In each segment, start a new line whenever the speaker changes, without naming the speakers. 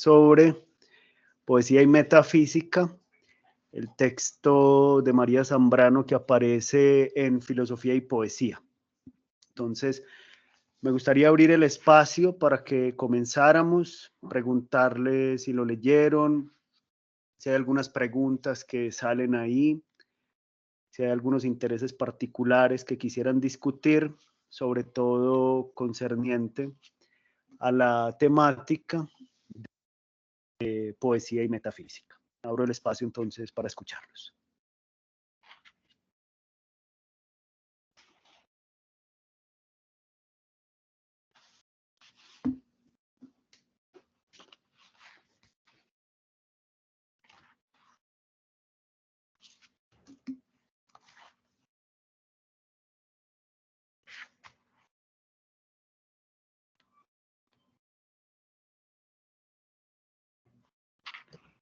sobre poesía y metafísica, el texto de María Zambrano que aparece en Filosofía y Poesía. Entonces, me gustaría abrir el espacio para que comenzáramos, preguntarle si lo leyeron, si hay algunas preguntas que salen ahí, si hay algunos intereses particulares que quisieran discutir, sobre todo concerniente a la temática de poesía y metafísica. Abro el espacio entonces para escucharlos.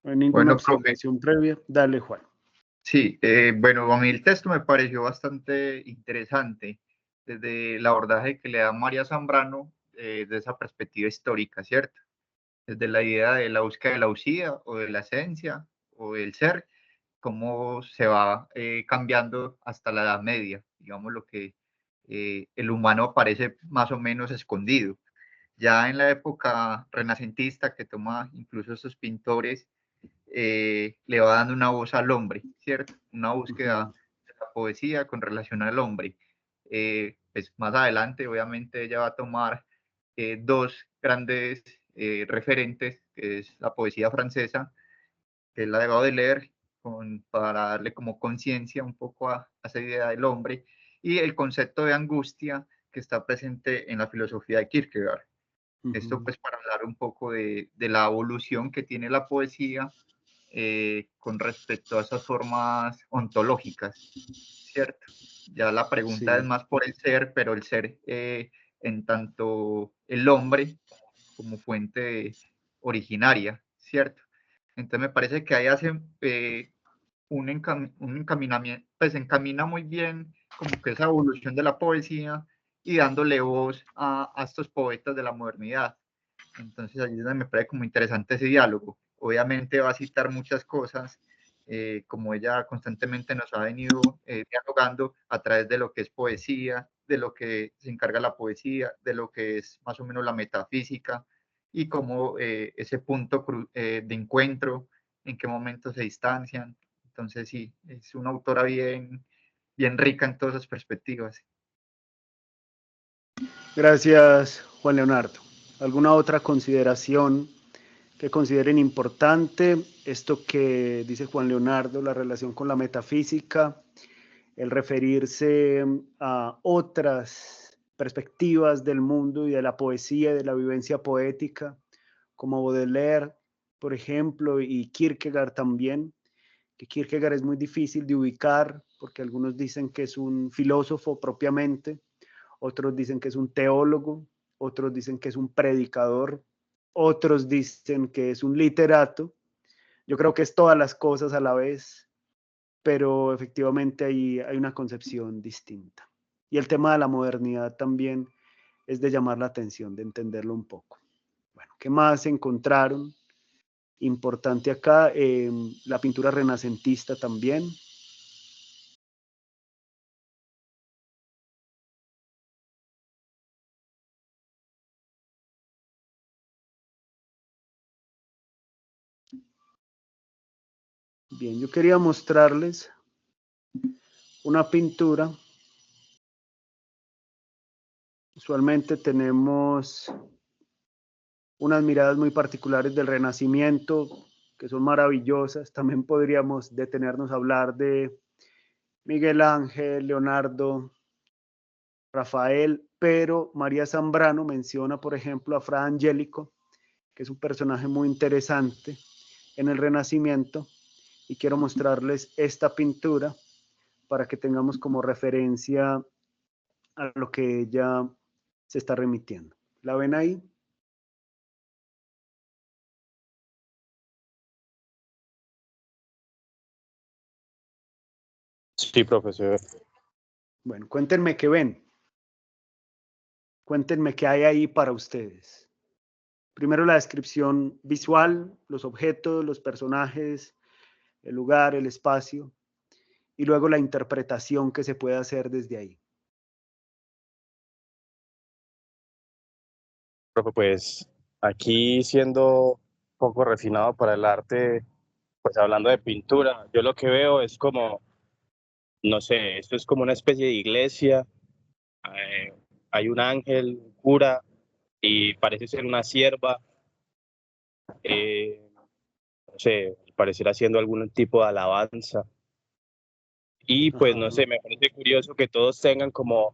No hay ninguna observación previa. Dale, Juan.
Sí, bueno, a mí el texto me pareció bastante interesante desde el abordaje que le da María Zambrano de esa perspectiva histórica, ¿cierto? Desde la idea de la búsqueda de la usía o de la esencia o del ser, cómo se va cambiando hasta la Edad Media, digamos lo que el humano parece más o menos escondido. Ya en la época renacentista que toma incluso estos pintores, le va dando una voz al hombre, ¿cierto? Una búsqueda de la poesía con relación al hombre. Pues más adelante, obviamente, ella va a tomar dos grandes referentes, que es la poesía francesa, que es la de Baudelaire, para darle como conciencia un poco a esa idea del hombre, y el concepto de angustia que está presente en la filosofía de Kierkegaard. Esto pues para hablar un poco de la evolución que tiene la poesía con respecto a esas formas ontológicas, ¿cierto? Ya la pregunta es más por el ser, pero el ser en tanto el hombre como fuente originaria, ¿cierto? Entonces me parece que ahí hace un encaminamiento, pues encamina muy bien como que esa evolución de la poesía y dándole voz a estos poetas de la modernidad. Entonces allí es donde me parece como interesante ese diálogo. Obviamente va a citar muchas cosas, como ella constantemente nos ha venido dialogando a través de lo que es poesía, de lo que se encarga la poesía, de lo que es más o menos la metafísica y cómo ese punto de encuentro, en qué momento se distancian. Entonces sí, es una autora bien, bien rica en todas esas perspectivas.
Gracias, Juan Leonardo. ¿Alguna otra consideración que consideren importante? Esto que dice Juan Leonardo, la relación con la metafísica, el referirse a otras perspectivas del mundo y de la poesía y de la vivencia poética, como Baudelaire, por ejemplo, y Kierkegaard también, que Kierkegaard es muy difícil de ubicar porque algunos dicen que es un filósofo propiamente, otros dicen que es un teólogo, otros dicen que es un predicador, otros dicen que es un literato. Yo creo que es todas las cosas a la vez, pero efectivamente hay una concepción distinta. Y el tema de la modernidad también es de llamar la atención, de entenderlo un poco. Bueno, ¿qué más encontraron? Importante acá, la pintura renacentista también. Bien, yo quería mostrarles una pintura. Usualmente tenemos unas miradas muy particulares del Renacimiento, que son maravillosas. También podríamos detenernos a hablar de Miguel Ángel, Leonardo, Rafael, pero María Zambrano menciona, por ejemplo, a Fra Angelico, que es un personaje muy interesante en el Renacimiento, y quiero mostrarles esta pintura para que tengamos como referencia a lo que ella se está remitiendo. ¿La ven ahí?
Sí, profesor.
Bueno, cuéntenme qué ven. Cuéntenme qué hay ahí para ustedes. Primero la descripción visual, los objetos, los personajes, el lugar, el espacio, y luego la interpretación que se puede hacer desde ahí.
Profe, pues aquí siendo poco refinado para el arte, pues hablando de pintura, yo lo que veo es como, no sé, esto es como una especie de iglesia, eh, hay un ángel, un cura, y parece ser una sierva, eh, no sé, pareciera haciendo algún tipo de alabanza. Y pues no
Ajá.
sé, me parece curioso que todos tengan como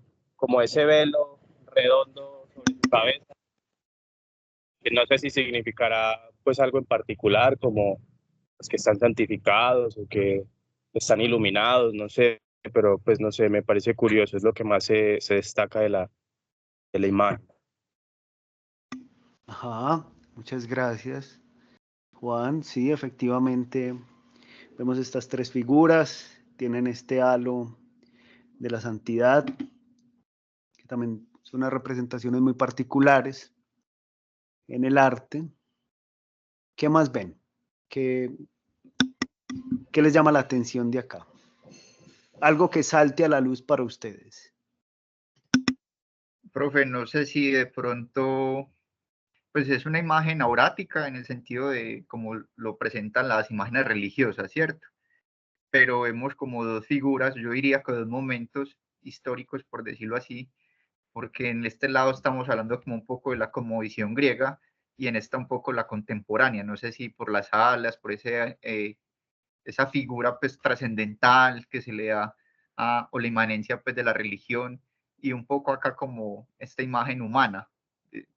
ese velo redondo sobre su cabeza, que no sé si significará pues algo en particular, como pues, que están santificados o que están iluminados, no sé, pero pues no sé, me parece curioso, es lo que más se destaca de la imagen.
Ajá, muchas gracias, Juan. Sí, efectivamente, vemos estas tres figuras, tienen este halo de la santidad, que también son unas representaciones muy particulares en el arte. ¿Qué más ven? ¿Qué les llama la atención de acá? Algo que salte a la luz para ustedes.
Profe, no sé si de pronto, pues es una imagen aurática en el sentido de cómo lo presentan las imágenes religiosas, ¿cierto? Pero vemos como dos figuras, yo diría que dos momentos históricos, por decirlo así, porque en este lado estamos hablando como un poco de la cosmovisión griega y en esta un poco la contemporánea, no sé si por las alas, por esa figura pues trascendental que se le da o la inmanencia pues de la religión y un poco acá como esta imagen humana,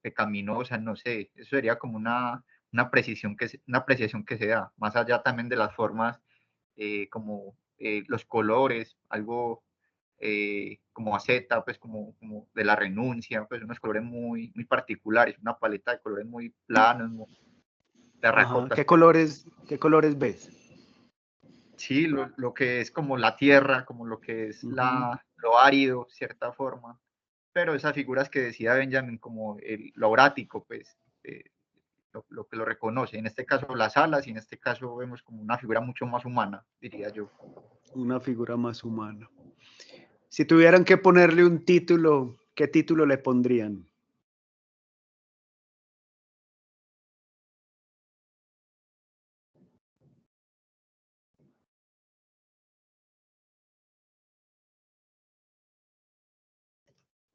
pecaminosa, no sé, eso sería como una apreciación que se da, más allá también de las formas como los colores, algo como aceta, pues como de la renuncia, pues unos colores muy particulares, una paleta de colores muy planos, muy
Ajá.
terracotas.
Qué colores ves?
Sí, lo que es como la tierra, como lo que es
Ujú.
lo árido, cierta forma, pero esas figuras que decía Benjamin, como lo aurático, pues eh, lo que lo reconoce, en este caso las alas y en este caso vemos como una figura mucho más humana, diría yo.
Una figura más humana. Si tuvieran que ponerle un título, ¿qué título le pondrían?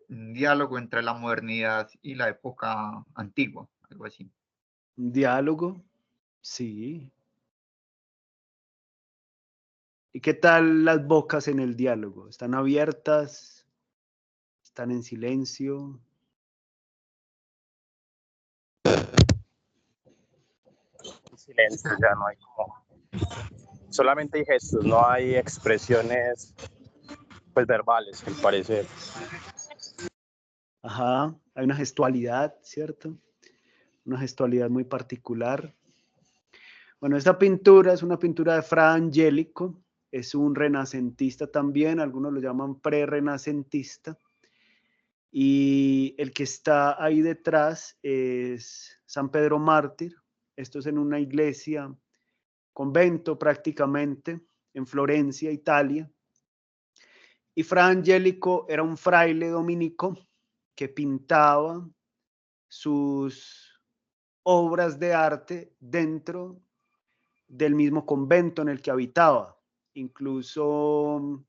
Un diálogo entre la modernidad y la época antigua, algo así.
¿Un diálogo? Sí. ¿Y qué tal las bocas en el diálogo? ¿Están abiertas? ¿Están en silencio?
Silencio, ya no hay solamente hay gestos, no hay expresiones pues verbales, al parecer.
Ajá, hay una gestualidad, ¿cierto? Una gestualidad muy particular. Bueno, esta pintura es una pintura de Fra Angelico, es un renacentista también, algunos lo llaman pre-renacentista. Y el que está ahí detrás es San Pedro Mártir. Esto es en una iglesia, convento prácticamente, en Florencia, Italia. Y Fra Angelico era un fraile dominico que pintaba sus obras de arte dentro del mismo convento en el que habitaba. Incluso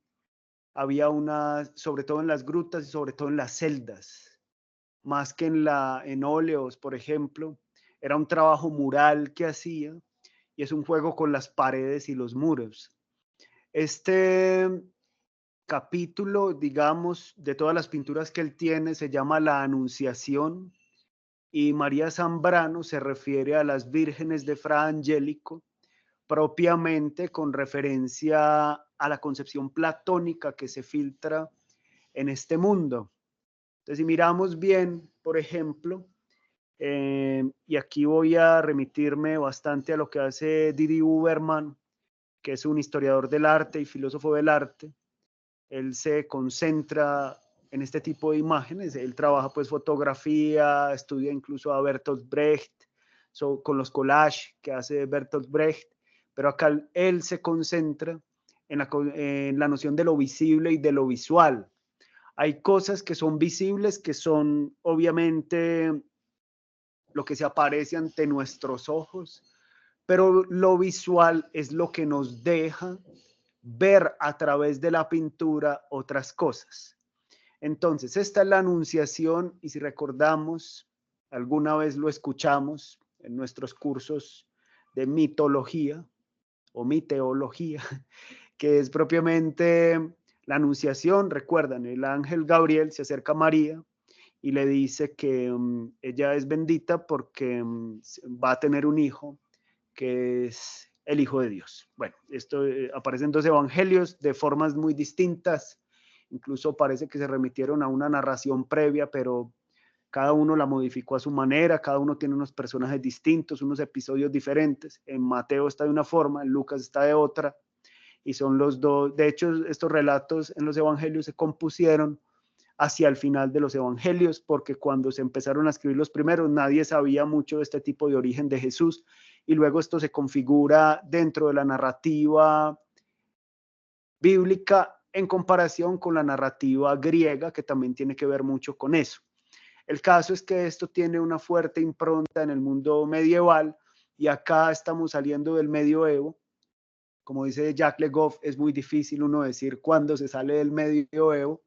había una, sobre todo en las grutas y sobre todo en las celdas, más que en óleos, por ejemplo. Era un trabajo mural que hacía y es un juego con las paredes y los muros. Este capítulo, digamos, de todas las pinturas que él tiene, se llama La Anunciación y María Zambrano se refiere a las vírgenes de Fra Angelico, propiamente con referencia a la concepción platónica que se filtra en este mundo. Entonces, si miramos bien, por ejemplo, y aquí voy a remitirme bastante a lo que hace Didi Huberman, que es un historiador del arte y filósofo del arte. Él se concentra en este tipo de imágenes. Él trabaja pues fotografía, estudia incluso a Bertolt Brecht, con los collages que hace Bertolt Brecht, pero acá él se concentra en la noción de lo visible y de lo visual. Hay cosas que son visibles, que son obviamente lo que se aparece ante nuestros ojos, pero lo visual es lo que nos deja ver a través de la pintura otras cosas. Entonces, esta es la Anunciación, y si recordamos, alguna vez lo escuchamos en nuestros cursos de mitología o miteología, que es propiamente la Anunciación. Recuerdan, el ángel Gabriel se acerca a María y le dice que ella es bendita porque va a tener un hijo que es el Hijo de Dios. Bueno, esto aparece en 2 evangelios de formas muy distintas, incluso parece que se remitieron a una narración previa, pero cada uno la modificó a su manera, cada uno tiene unos personajes distintos, unos episodios diferentes. En Mateo está de una forma, en Lucas está de otra, y son los dos. De hecho, estos relatos en los evangelios se compusieron hacia el final de los evangelios, porque cuando se empezaron a escribir los primeros, nadie sabía mucho de este tipo de origen de Jesús, y luego esto se configura dentro de la narrativa bíblica en comparación con la narrativa griega, que también tiene que ver mucho con eso. El caso es que esto tiene una fuerte impronta en el mundo medieval, y acá estamos saliendo del medioevo. Como dice Jacques Le Goff, es muy difícil uno decir cuándo se sale del medioevo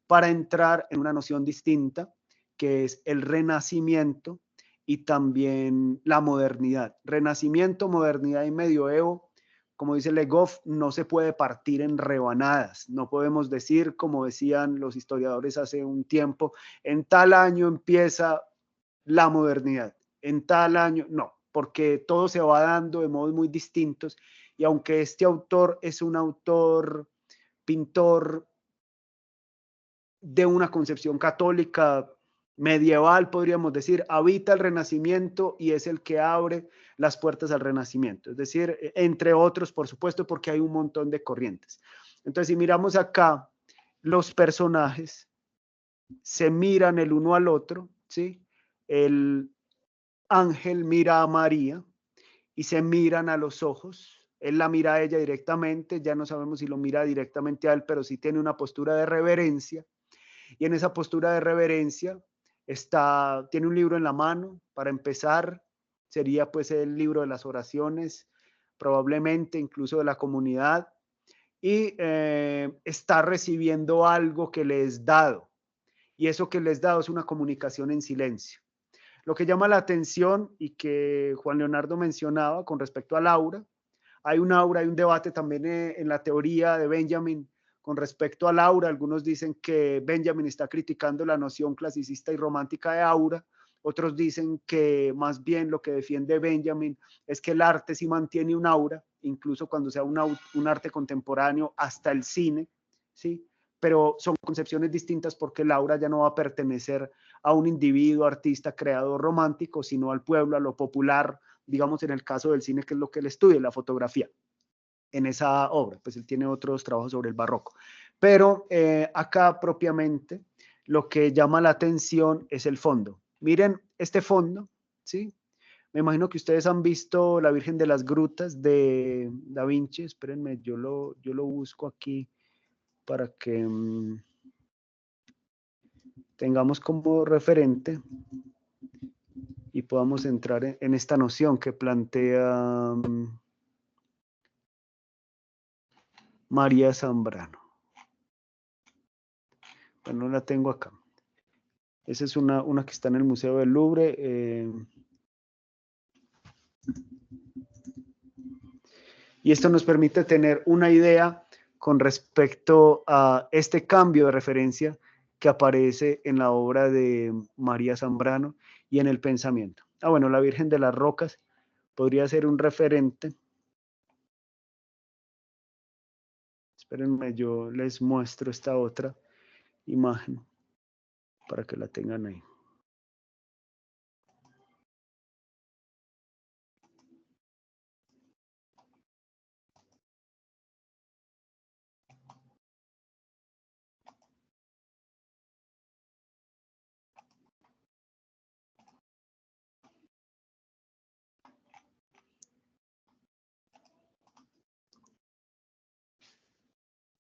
para entrar en una noción distinta, que es el renacimiento y también la modernidad. Renacimiento, modernidad y medioevo, como dice Le Goff, no se puede partir en rebanadas. No podemos decir, como decían los historiadores hace un tiempo, en tal año empieza la modernidad, en tal año, no, porque todo se va dando de modos muy distintos, y aunque este autor es un autor pintor de una concepción católica medieval, podríamos decir, habita el Renacimiento y es el que abre las puertas al Renacimiento. Es decir, entre otros, por supuesto, porque hay un montón de corrientes. Entonces, si miramos acá, los personajes se miran el uno al otro, ¿sí? El ángel mira a María y se miran a los ojos. Él la mira a ella directamente, ya no sabemos si lo mira directamente a él, pero sí tiene una postura de reverencia. Y en esa postura de reverencia tiene un libro en la mano. Para empezar, sería pues el libro de las oraciones, probablemente incluso de la comunidad, y está recibiendo algo que le es dado, y eso que le es dado es una comunicación en silencio. Lo que llama la atención y que Juan Leonardo mencionaba con respecto al aura, hay un aura, hay un debate también en la teoría de Benjamin con respecto al aura. Algunos dicen que Benjamin está criticando la noción clasicista y romántica de aura. Otros dicen que más bien lo que defiende Benjamin es que el arte sí mantiene un aura, incluso cuando sea un arte contemporáneo, hasta el cine, ¿sí? Pero son concepciones distintas, porque el aura ya no va a pertenecer a un individuo, artista, creador romántico, sino al pueblo, a lo popular, digamos en el caso del cine, que es lo que él estudia, la fotografía. En esa obra, pues él tiene otros trabajos sobre el barroco. Pero acá propiamente lo que llama la atención es el fondo. Miren este fondo, ¿sí? Me imagino que ustedes han visto La Virgen de las Grutas de Da Vinci. Espérenme, yo lo busco aquí para que tengamos como referente y podamos entrar en esta noción que plantea María Zambrano. Bueno, la tengo acá. Esa es una que está en el Museo del Louvre. Y esto nos permite tener una idea con respecto a este cambio de referencia que aparece en la obra de María Zambrano y en el pensamiento. Bueno, la Virgen de las Rocas podría ser un referente. Espérenme, yo les muestro esta otra imagen para que la tengan ahí.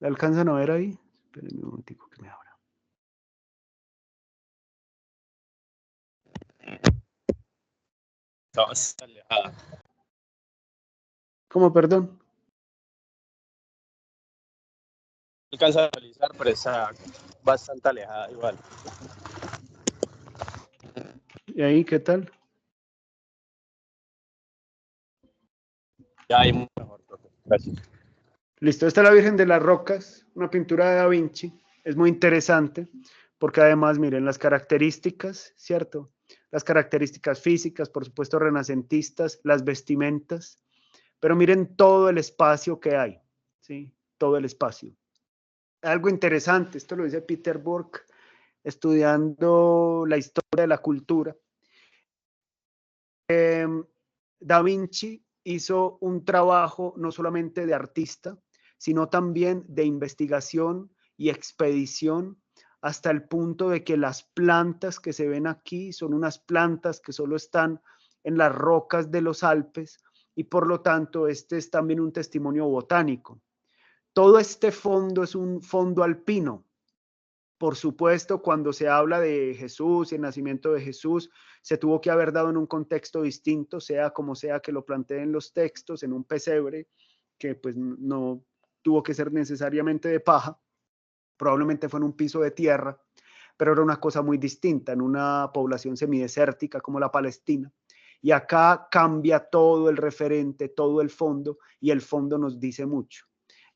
¿La alcanzan a ver ahí? Espérenme un momentico que me abra.
Está bastante alejada.
¿Cómo, perdón?
Alcanza a realizar, pero está bastante alejada igual.
¿Y ahí qué tal?
Ya hay mucho mejor, profe. Gracias.
Listo, esta es la Virgen de las Rocas, una pintura de Da Vinci. Es muy interesante porque además, miren, las características, ¿cierto? Las características físicas, por supuesto, renacentistas, las vestimentas, pero miren todo el espacio que hay, ¿sí? Todo el espacio. Algo interesante, esto lo dice Peter Burke, estudiando la historia de la cultura. Da Vinci hizo un trabajo no solamente de artista, sino también de investigación y expedición hasta el punto de que las plantas que se ven aquí son unas plantas que solo están en las rocas de los Alpes y por lo tanto este es también un testimonio botánico. Todo este fondo es un fondo alpino. Por supuesto, cuando se habla de Jesús y el nacimiento de Jesús, se tuvo que haber dado en un contexto distinto, sea como sea que lo planteen los textos, en un pesebre, que pues no tuvo que ser necesariamente de paja, probablemente fue en un piso de tierra, pero era una cosa muy distinta, en una población semidesértica como la Palestina. Y acá cambia todo el referente, todo el fondo, y el fondo nos dice mucho.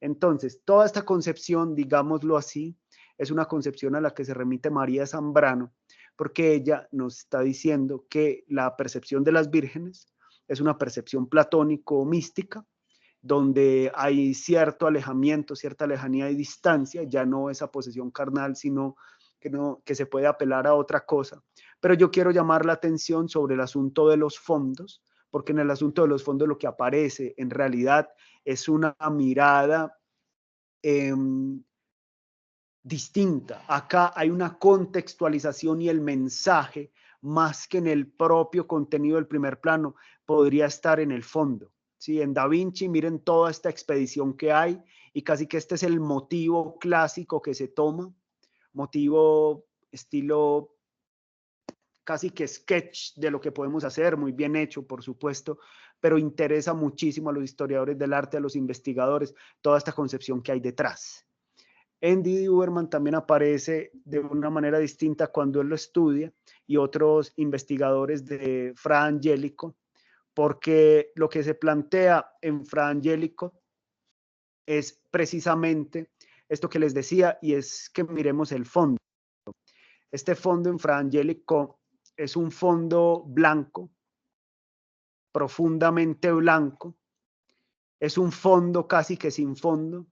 Entonces, toda esta concepción, digámoslo así, es una concepción a la que se remite María Zambrano, porque ella nos está diciendo que la percepción de las vírgenes es una percepción platónico-mística, donde hay cierto alejamiento, cierta lejanía y distancia, ya no esa posesión carnal, sino que se puede apelar a otra cosa. Pero yo quiero llamar la atención sobre el asunto de los fondos, porque en el asunto de los fondos lo que aparece en realidad es una mirada distinta. Acá hay una contextualización y el mensaje, más que en el propio contenido del primer plano, podría estar en el fondo. ¿Sí? En Da Vinci, miren toda esta expedición que hay y casi que este es el motivo clásico que se toma, motivo estilo casi que sketch de lo que podemos hacer, muy bien hecho, por supuesto, pero interesa muchísimo a los historiadores del arte, a los investigadores, toda esta concepción que hay detrás. Andy Uberman también aparece de una manera distinta cuando él lo estudia y otros investigadores de Fra Angelico, porque lo que se plantea en Fra Angelico es precisamente esto que les decía y es que miremos el fondo. Este fondo en Fra Angelico es un fondo blanco, profundamente blanco, es un fondo casi que sin fondo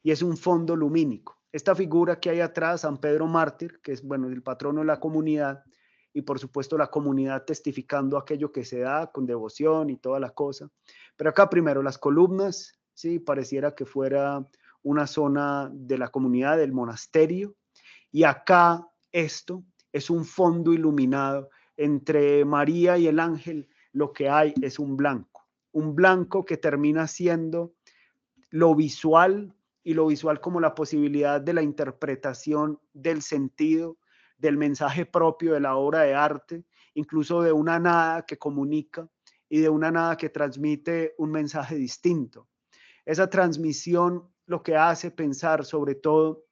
y es un fondo lumínico. Esta figura que hay atrás, San Pedro Mártir, que es bueno, el patrono de la comunidad y por supuesto la comunidad testificando aquello que se da con devoción y toda la cosa. Pero acá primero las columnas, sí, pareciera que fuera una zona de la comunidad del monasterio y acá esto es un fondo iluminado entre María y el ángel, lo que hay es un blanco que termina siendo lo visual y lo visual como la posibilidad de la interpretación del sentido, del mensaje propio de la obra de arte, incluso de una nada que comunica y de una nada que transmite un mensaje distinto. Esa transmisión lo que hace pensar sobre todo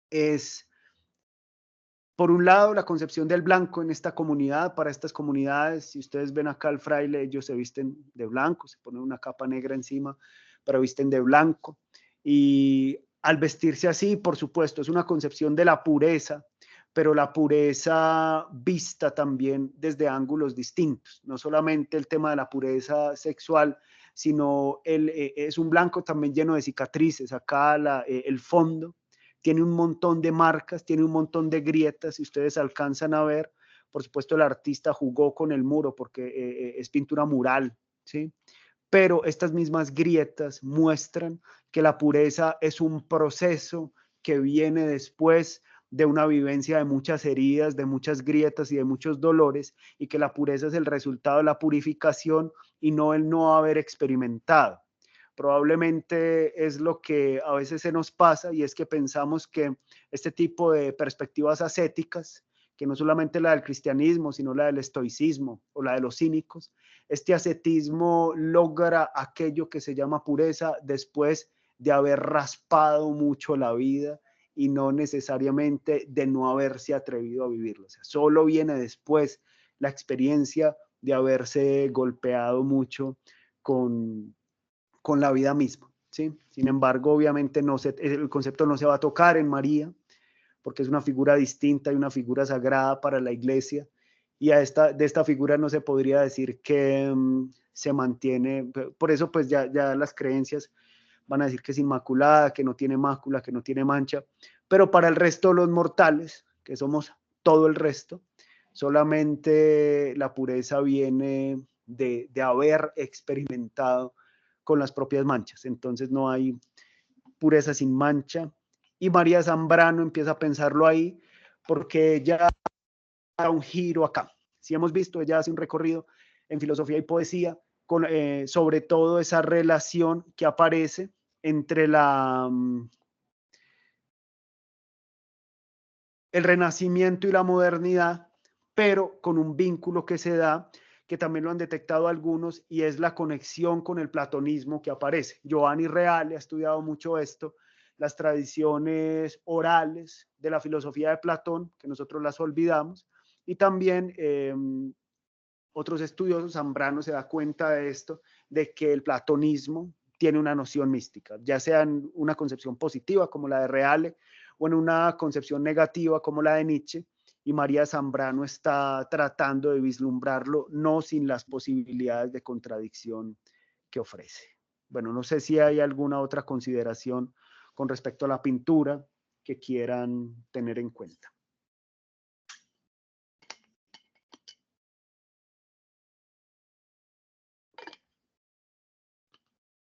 es, por un lado, la concepción del blanco en esta comunidad, para estas comunidades, si ustedes ven acá al fraile, ellos se visten de blanco, se ponen una capa negra encima, pero visten de blanco. Y al vestirse así, por supuesto, es una concepción de la pureza, pero la pureza vista también desde ángulos distintos, no solamente el tema de la pureza sexual, sino es un blanco también lleno de cicatrices. Acá el fondo tiene un montón de marcas, tiene un montón de grietas, si ustedes alcanzan a ver, por supuesto el artista jugó con el muro porque es pintura mural, ¿sí? Pero estas mismas grietas muestran que la pureza es un proceso que viene después de una vivencia de muchas heridas, de muchas grietas y de muchos dolores, y que la pureza es el resultado de la purificación y no el no haber experimentado. Probablemente es lo que a veces se nos pasa, y es que pensamos que este tipo de perspectivas ascéticas, que no solamente la del cristianismo, sino la del estoicismo o la de los cínicos, este ascetismo logra aquello que se llama pureza después de haber raspado mucho la vida y no necesariamente de no haberse atrevido a vivirlo. O sea, solo viene después la experiencia de haberse golpeado mucho con la vida misma, ¿sí? Sin embargo, obviamente el concepto no se va a tocar en María, porque es una figura distinta y una figura sagrada para la iglesia, y de esta figura no se podría decir que se mantiene, por eso pues ya las creencias van a decir que es inmaculada, que no tiene mácula, que no tiene mancha, pero para el resto de los mortales, que somos todo el resto, solamente la pureza viene de haber experimentado con las propias manchas. Entonces no hay pureza sin mancha. Y María Zambrano empieza a pensarlo ahí, porque ella da un giro acá. Si hemos visto, ella hace un recorrido en filosofía y poesía, sobre todo esa relación que aparece entre el Renacimiento y la modernidad, pero con un vínculo que se da, que también lo han detectado algunos, y es la conexión con el platonismo que aparece. Giovanni Reale ha estudiado mucho esto, las tradiciones orales de la filosofía de Platón, que nosotros las olvidamos, y también otros estudiosos, Zambrano se da cuenta de esto, de que el platonismo tiene una noción mística, ya sea en una concepción positiva como la de Reale o en una concepción negativa como la de Nietzsche, y María Zambrano está tratando de vislumbrarlo, no sin las posibilidades de contradicción que ofrece. Bueno, no sé si hay alguna otra consideración con respecto a la pintura que quieran tener en cuenta.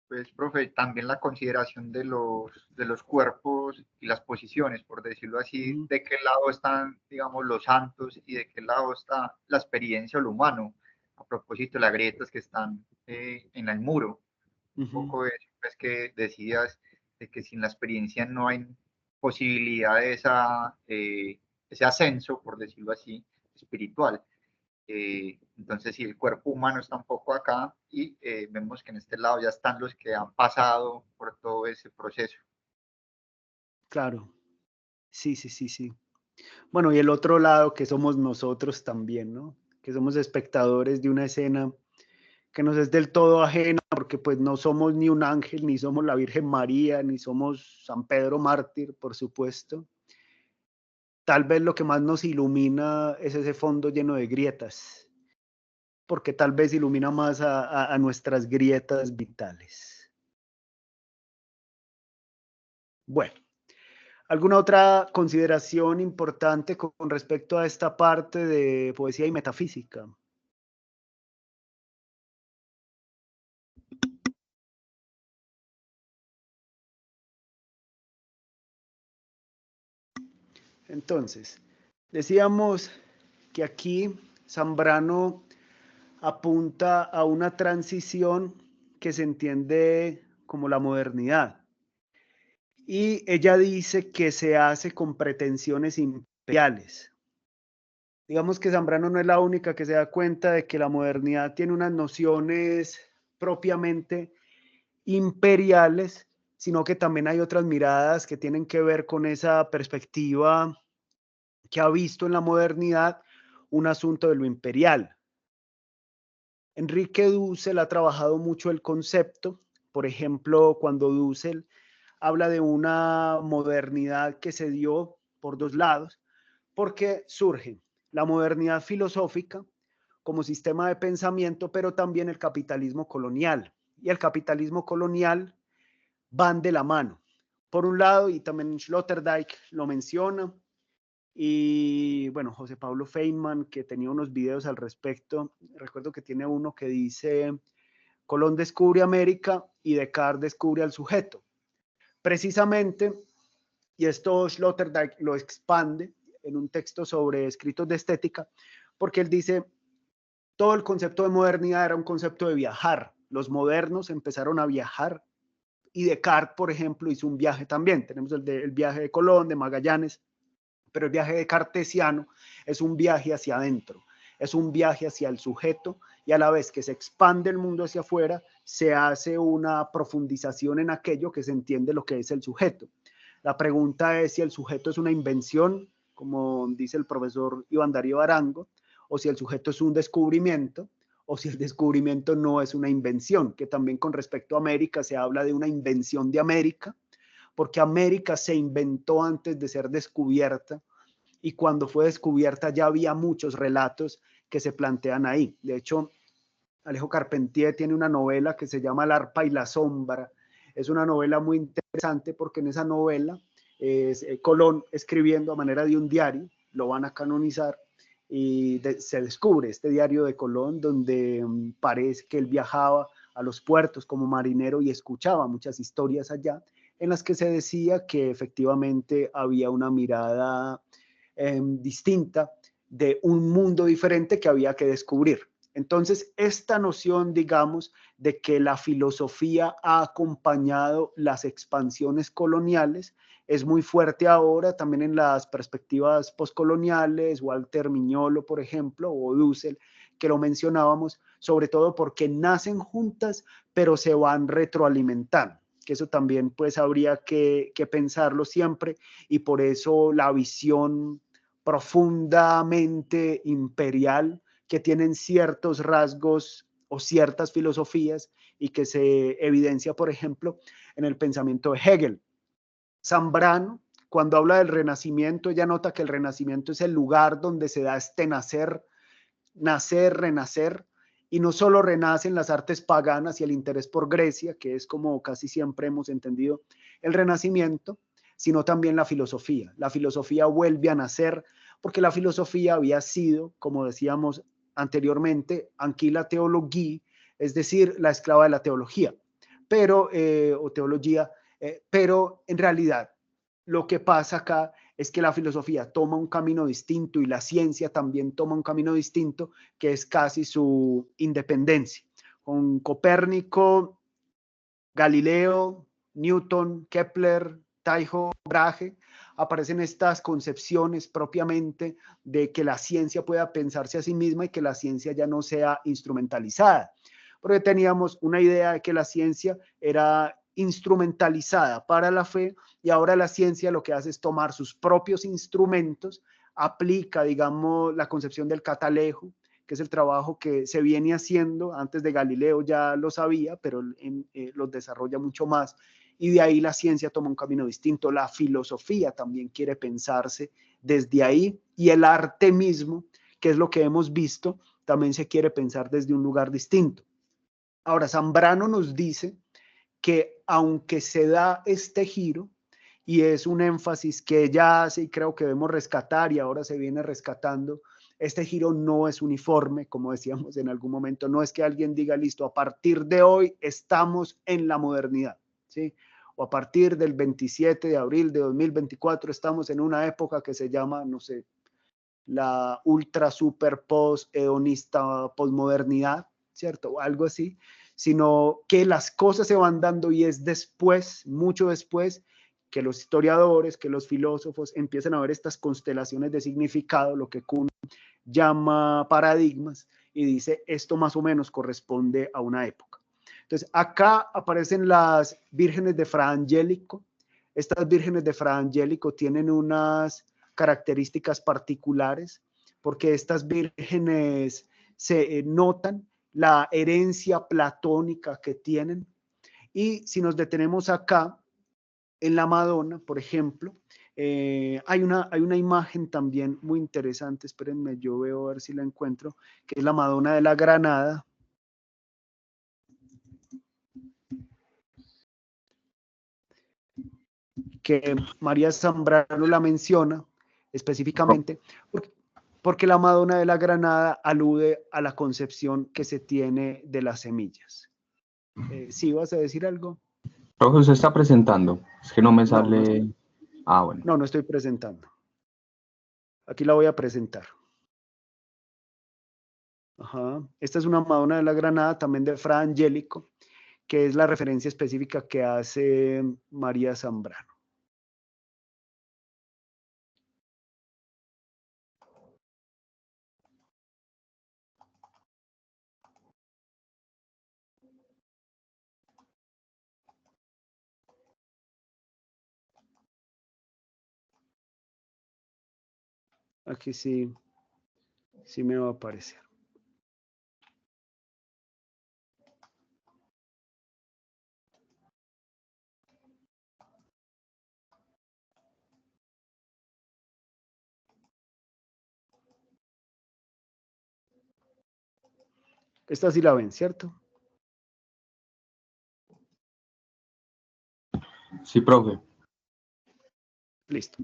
Pues, profe, también la consideración de los cuerpos y las posiciones, por decirlo así, de qué lado están, digamos, los santos y de qué lado está la experiencia o lo humano. A propósito de las grietas que están en el muro. Un poco eso, pues, que decías de que sin la experiencia no hay posibilidad de ese ascenso, por decirlo así, espiritual. Entonces, si el cuerpo humano está un poco acá y vemos que en este lado ya están los que han pasado por todo ese proceso.
Claro, sí, sí, sí, sí. Bueno, y el otro lado que somos nosotros también, ¿no? Que somos espectadores de una escena que nos es del todo ajena, porque pues no somos ni un ángel, ni somos la Virgen María, ni somos San Pedro Mártir, por supuesto. Tal vez lo que más nos ilumina es ese fondo lleno de grietas, porque tal vez ilumina más a nuestras grietas vitales. Bueno, ¿alguna otra consideración importante con respecto a esta parte de poesía y metafísica? Entonces, decíamos que aquí Zambrano apunta a una transición que se entiende como la modernidad. Y ella dice que se hace con pretensiones imperiales. Digamos que Zambrano no es la única que se da cuenta de que la modernidad tiene unas nociones propiamente imperiales, sino que también hay otras miradas que tienen que ver con esa perspectiva que ha visto en la modernidad un asunto de lo imperial. Enrique Dussel ha trabajado mucho el concepto, por ejemplo, cuando Dussel habla de una modernidad que se dio por dos lados, porque surge la modernidad filosófica como sistema de pensamiento, pero también el capitalismo colonial. Y el capitalismo colonial van de la mano. Por un lado, y también Sloterdijk lo menciona, y bueno, José Pablo Feynman, que tenía unos videos al respecto, recuerdo que tiene uno que dice, Colón descubre América y Descartes descubre al sujeto. Precisamente, y esto Sloterdijk lo expande en un texto sobre escritos de estética, porque él dice, todo el concepto de modernidad era un concepto de viajar. Los modernos empezaron a viajar Y Descartes, por ejemplo, hizo un viaje también. Tenemos el viaje de Colón, de Magallanes, pero el viaje de cartesiano es un viaje hacia adentro, es un viaje hacia el sujeto, y a la vez que se expande el mundo hacia afuera, se hace una profundización en aquello que se entiende lo que es el sujeto. La pregunta es si el sujeto es una invención, como dice el profesor Iván Darío Arango, o si el sujeto es un descubrimiento, o si el descubrimiento no es una invención, que también con respecto a América se habla de una invención de América, porque América se inventó antes de ser descubierta, y cuando fue descubierta ya había muchos relatos que se plantean ahí. De hecho, Alejo Carpentier tiene una novela que se llama El arpa y la sombra. Es una novela muy interesante porque en esa novela es Colón escribiendo a manera de un diario, lo van a canonizar, y se descubre este diario de Colón donde parece que él viajaba a los puertos como marinero y escuchaba muchas historias allá en las que se decía que efectivamente había una mirada distinta de un mundo diferente que había que descubrir. Entonces, esta noción, digamos, de que la filosofía ha acompañado las expansiones coloniales es muy fuerte ahora, también en las perspectivas postcoloniales, Walter Miñolo, por ejemplo, o Dussel, que lo mencionábamos, sobre todo porque nacen juntas, pero se van retroalimentando, que eso también pues habría que pensarlo siempre, y por eso la visión profundamente imperial que tienen ciertos rasgos o ciertas filosofías y que se evidencia, por ejemplo, en el pensamiento de Hegel. Zambrano, cuando habla del renacimiento, ella nota que el renacimiento es el lugar donde se da este nacer, renacer, y no solo renacen las artes paganas y el interés por Grecia, que es como casi siempre hemos entendido el renacimiento, sino también la filosofía. La filosofía vuelve a nacer porque la filosofía había sido, como decíamos anteriormente, anquila teología, es decir, la esclava de la teología, pero, o teología, pero en realidad lo que pasa acá es que la filosofía toma un camino distinto y la ciencia también toma un camino distinto, que es casi su independencia. Con Copérnico, Galileo, Newton, Kepler, Tycho Brahe, aparecen estas concepciones propiamente de que la ciencia pueda pensarse a sí misma y que la ciencia ya no sea instrumentalizada. Porque teníamos una idea de que la ciencia era instrumentalizada para la fe, y ahora la ciencia lo que hace es tomar sus propios instrumentos, aplica, digamos, la concepción del catalejo, que es el trabajo que se viene haciendo. Antes de Galileo ya lo sabía, pero los desarrolla mucho más, y de ahí la ciencia toma un camino distinto. La filosofía también quiere pensarse desde ahí, y el arte mismo, que es lo que hemos visto, también se quiere pensar desde un lugar distinto. Ahora, Zambrano nos dice que aunque se da este giro, y es un énfasis que ella hace y creo que debemos rescatar y ahora se viene rescatando, este giro no es uniforme, como decíamos en algún momento, no es que alguien diga, listo, a partir de hoy estamos en la modernidad, ¿sí? O a partir del 27 de abril de 2024 estamos en una época que se llama, no sé, la ultra super post hedonista posmodernidad, ¿cierto? O algo así, sino que las cosas se van dando y es después, mucho después, que los historiadores, que los filósofos empiezan a ver estas constelaciones de significado, lo que Kuhn llama paradigmas, y dice esto más o menos corresponde a una época. Entonces, acá aparecen las vírgenes de Fra Angelico. Estas vírgenes de Fra Angelico tienen unas características particulares, porque estas vírgenes se notan la herencia platónica que tienen. Y si nos detenemos acá, en la Madonna, por ejemplo, hay una imagen también muy interesante, espérenme, yo veo a ver si la encuentro, que es la Madonna de la Granada. Que María Zambrano la menciona específicamente porque la Madonna de la Granada alude a la concepción que se tiene de las semillas. ¿Sí vas a decir algo?
Profe, usted está presentando. Es que no me sale.
No,
bueno.
No estoy presentando. Aquí la voy a presentar. Ajá. Esta es una Madonna de la Granada, también de Fra Angelico, que es la referencia específica que hace María Zambrano. Aquí sí me va a aparecer. Esta sí la ven, ¿cierto?
Sí, profe.
Listo.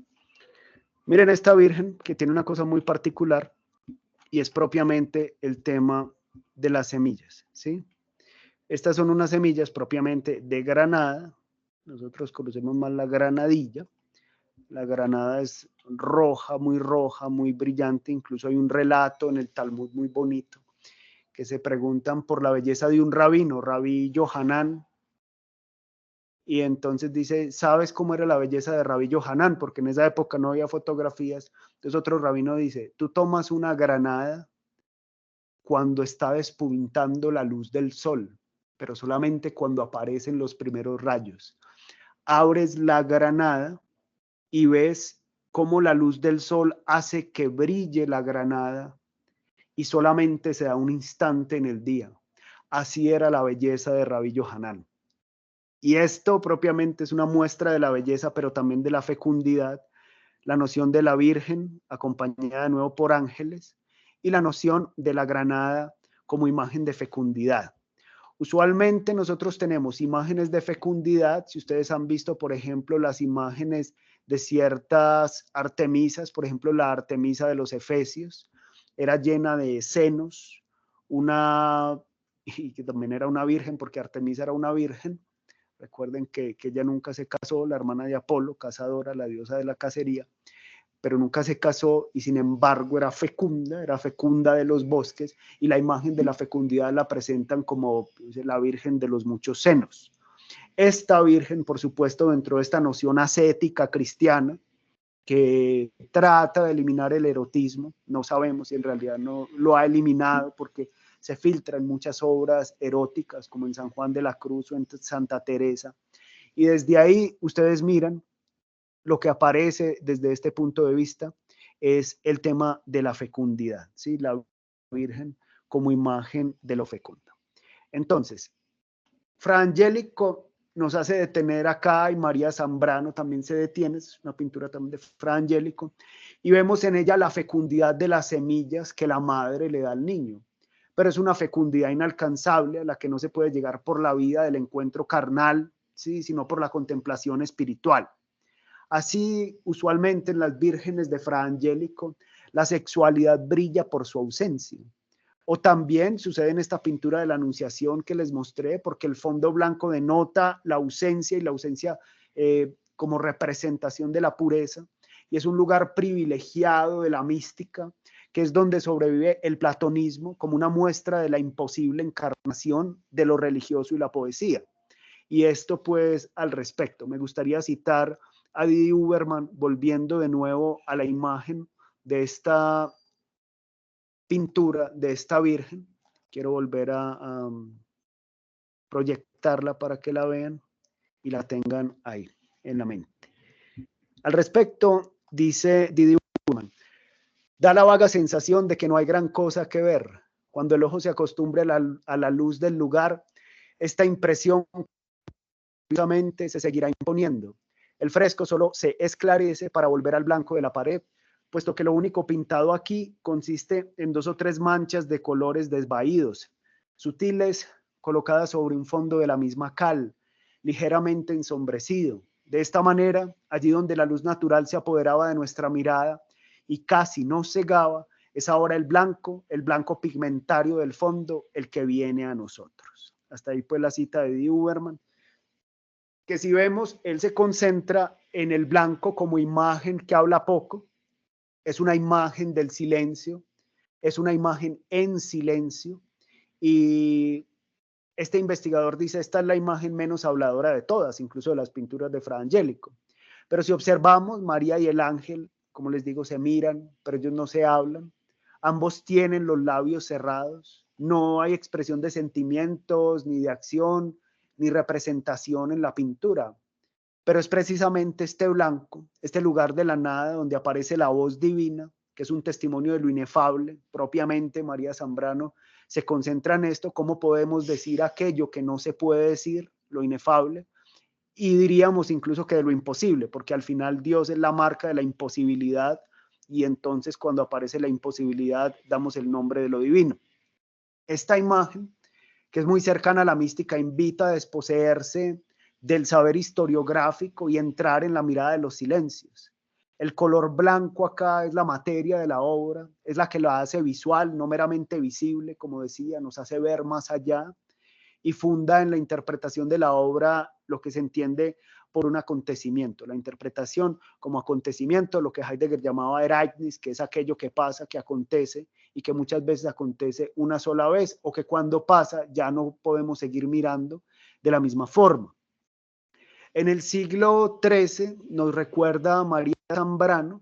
Miren esta Virgen que tiene una cosa muy particular y es propiamente el tema de las semillas, ¿sí? Estas son unas semillas propiamente de granada. Nosotros conocemos más la granadilla. La granada es roja, muy brillante. Incluso hay un relato en el Talmud muy bonito que se preguntan por la belleza de un rabino, Rabí Yohanan. Y entonces dice, ¿sabes cómo era la belleza de Rabí Yohanan? Porque en esa época no había fotografías. Entonces otro rabino dice, tú tomas una granada cuando está despuntando la luz del sol, pero solamente cuando aparecen los primeros rayos. Abres la granada y ves cómo la luz del sol hace que brille la granada y solamente se da un instante en el día. Así era la belleza de Rabí Yohanan. Y esto propiamente es una muestra de la belleza, pero también de la fecundidad, la noción de la Virgen acompañada de nuevo por ángeles y la noción de la granada como imagen de fecundidad. Usualmente nosotros tenemos imágenes de fecundidad. Si ustedes han visto, por ejemplo, las imágenes de ciertas artemisas, por ejemplo, la Artemisa de los Efesios, era llena de senos, y que también era una virgen, porque Artemisa era una virgen. Recuerden que ella nunca se casó, la hermana de Apolo, cazadora, la diosa de la cacería, pero nunca se casó y sin embargo era fecunda de los bosques, y la imagen de la fecundidad la presentan como la Virgen de los muchos senos. Esta Virgen, por supuesto, dentro de esta noción ascética cristiana, que trata de eliminar el erotismo, no sabemos si en realidad no lo ha eliminado porque se filtra en muchas obras eróticas como en San Juan de la Cruz o en Santa Teresa, y desde ahí ustedes miran lo que aparece desde este punto de vista es el tema de la fecundidad, ¿sí? La Virgen como imagen de lo fecundo. Entonces, Fra Angelico nos hace detener acá, y María Zambrano también se detiene, es una pintura también de Fra Angelico, y vemos en ella la fecundidad de las semillas que la madre le da al niño, pero es una fecundidad inalcanzable a la que no se puede llegar por la vida del encuentro carnal, ¿sí? Sino por la contemplación espiritual. Así, usualmente en las vírgenes de Fra Angelico, la sexualidad brilla por su ausencia. O también sucede en esta pintura de la Anunciación que les mostré, porque el fondo blanco denota la ausencia, y la ausencia como representación de la pureza. Y es un lugar privilegiado de la mística, que es donde sobrevive el platonismo como una muestra de la imposible encarnación de lo religioso y la poesía. Y esto pues al respecto. Me gustaría citar a Didi Huberman, volviendo de nuevo a la imagen de esta pintura, de esta Virgen. Quiero volver a proyectarla para que la vean y la tengan ahí en la mente. Al respecto, dice Didi Huberman, da la vaga sensación de que no hay gran cosa que ver. Cuando el ojo se acostumbre a la luz del lugar, esta impresión se seguirá imponiendo. El fresco solo se esclarece para volver al blanco de la pared, puesto que lo único pintado aquí consiste en 2 o 3 manchas de colores desvaídos, sutiles, colocadas sobre un fondo de la misma cal, ligeramente ensombrecido. De esta manera, allí donde la luz natural se apoderaba de nuestra mirada y casi nos cegaba, es ahora el blanco pigmentario del fondo, el que viene a nosotros. Hasta ahí pues la cita de Didi Huberman, que si vemos, él se concentra en el blanco como imagen que habla poco, es una imagen del silencio, es una imagen en silencio, y este investigador dice, esta es la imagen menos habladora de todas, incluso de las pinturas de Fra Angelico. Pero si observamos, María y el ángel, como les digo, se miran, pero ellos no se hablan. Ambos tienen los labios cerrados. No hay expresión de sentimientos, ni de acción, ni representación en la pintura. Pero es precisamente este blanco, este lugar de la nada donde aparece la voz divina, que es un testimonio de lo inefable. Propiamente María Zambrano se concentra en esto, cómo podemos decir aquello que no se puede decir, lo inefable, y diríamos incluso que de lo imposible, porque al final Dios es la marca de la imposibilidad, y entonces cuando aparece la imposibilidad damos el nombre de lo divino. Esta imagen, que es muy cercana a la mística, invita a desposeerse del saber historiográfico y entrar en la mirada de los silencios. El color blanco acá es la materia de la obra, es la que la hace visual, no meramente visible, como decía, nos hace ver más allá, y funda en la interpretación de la obra lo que se entiende por un acontecimiento, la interpretación como acontecimiento, lo que Heidegger llamaba Ereignis, que es aquello que pasa, que acontece, y que muchas veces acontece una sola vez, o que cuando pasa ya no podemos seguir mirando de la misma forma. En el siglo XIII nos recuerda María Zambrano,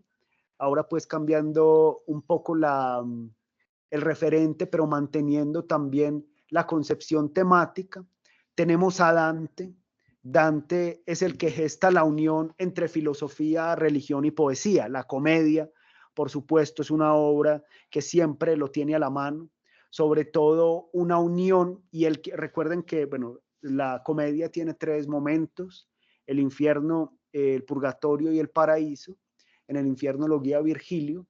ahora pues cambiando un poco el referente, pero manteniendo también la concepción temática. Tenemos a Dante. Dante es el que gesta la unión entre filosofía, religión y poesía. La comedia, por supuesto, es una obra que siempre lo tiene a la mano, sobre todo una unión, y recuerden que, bueno, la comedia tiene tres momentos: el infierno, el purgatorio y el paraíso. En el infierno lo guía Virgilio,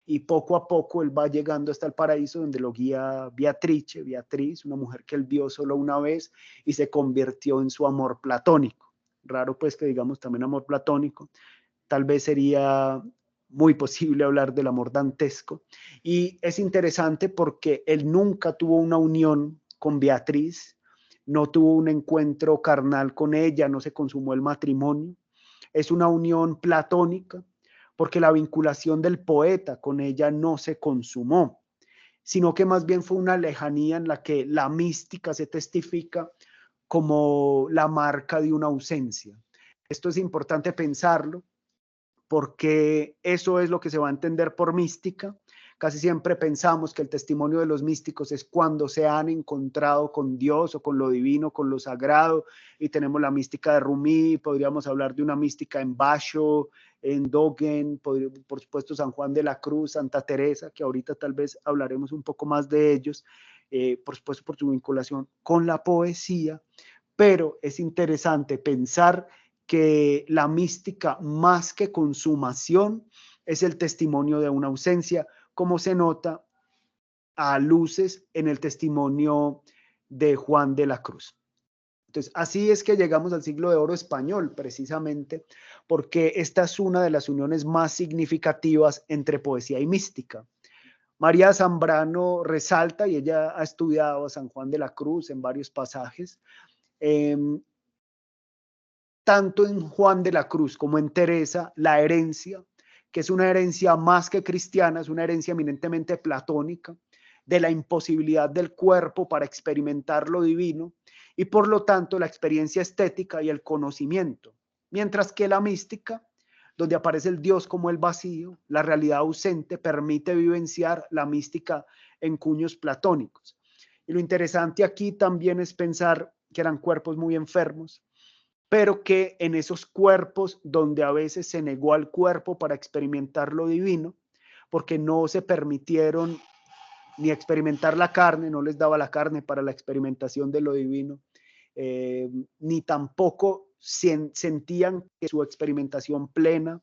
y poco a poco él va llegando hasta el paraíso, donde lo guía Beatriz, una mujer que él vio solo una vez y se convirtió en su amor platónico. Raro pues que digamos también amor platónico, tal vez sería muy posible hablar del amor dantesco. Y es interesante porque él nunca tuvo una unión con Beatriz, no tuvo un encuentro carnal con ella, no se consumó el matrimonio. Es una unión platónica, porque la vinculación del poeta con ella no se consumó, sino que más bien fue una lejanía en la que la mística se testifica como la marca de una ausencia. Esto es importante pensarlo, porque eso es lo que se va a entender por mística. Casi siempre pensamos que el testimonio de los místicos es cuando se han encontrado con Dios o con lo divino, con lo sagrado, y tenemos la mística de Rumi. Podríamos hablar de una mística en Basho, en Dogen, por supuesto San Juan de la Cruz, Santa Teresa, que ahorita tal vez hablaremos un poco más de ellos, por supuesto por su vinculación con la poesía. Pero es interesante pensar que la mística, más que consumación, es el testimonio de una ausencia, como se nota a luces en el testimonio de Juan de la Cruz. Entonces, así es que llegamos al siglo de oro español, precisamente porque esta es una de las uniones más significativas entre poesía y mística. María Zambrano resalta, y ella ha estudiado a San Juan de la Cruz en varios pasajes, tanto en Juan de la Cruz como en Teresa, la herencia, que es una herencia más que cristiana, es una herencia eminentemente platónica, de la imposibilidad del cuerpo para experimentar lo divino, y por lo tanto la experiencia estética y el conocimiento, mientras que la mística, donde aparece el Dios como el vacío, la realidad ausente, permite vivenciar la mística en cuños platónicos. Y lo interesante aquí también es pensar que eran cuerpos muy enfermos, pero que en esos cuerpos donde a veces se negó al cuerpo para experimentar lo divino, porque no se permitieron ni experimentar la carne, no les daba la carne para la experimentación de lo divino, ni tampoco sentían que su experimentación plena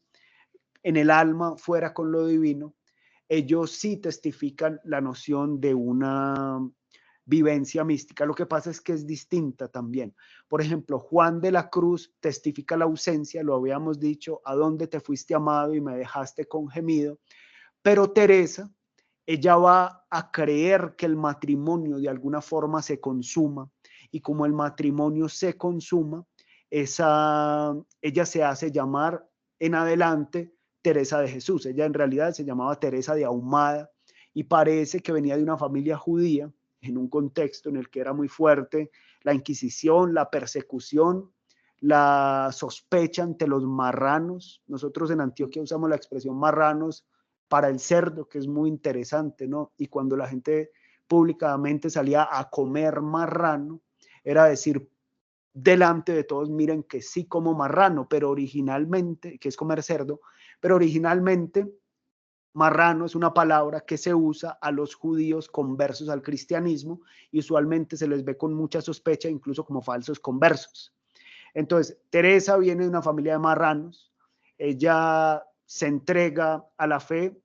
en el alma fuera con lo divino. Ellos sí testifican la noción de una vivencia mística. Lo que pasa es que es distinta también. Por ejemplo, Juan de la Cruz testifica la ausencia, lo habíamos dicho: ¿a dónde te fuiste, amado, y me dejaste con gemido? Pero Teresa, ella va a creer que el matrimonio de alguna forma se consuma, y como el matrimonio se consuma, ella se hace llamar en adelante Teresa de Jesús. Ella en realidad se llamaba Teresa de Ahumada, y parece que venía de una familia judía, en un contexto en el que era muy fuerte la Inquisición, la persecución, la sospecha ante los marranos. Nosotros en Antioquia usamos la expresión marranos para el cerdo, que es muy interesante, ¿no? Y cuando la gente públicamente salía a comer marrano, era decir delante de todos, miren que sí como marrano, pero originalmente, que es comer cerdo, pero originalmente marrano es una palabra que se usa a los judíos conversos al cristianismo y usualmente se les ve con mucha sospecha, incluso como falsos conversos. Entonces, Teresa viene de una familia de marranos, ella se entrega a la fe,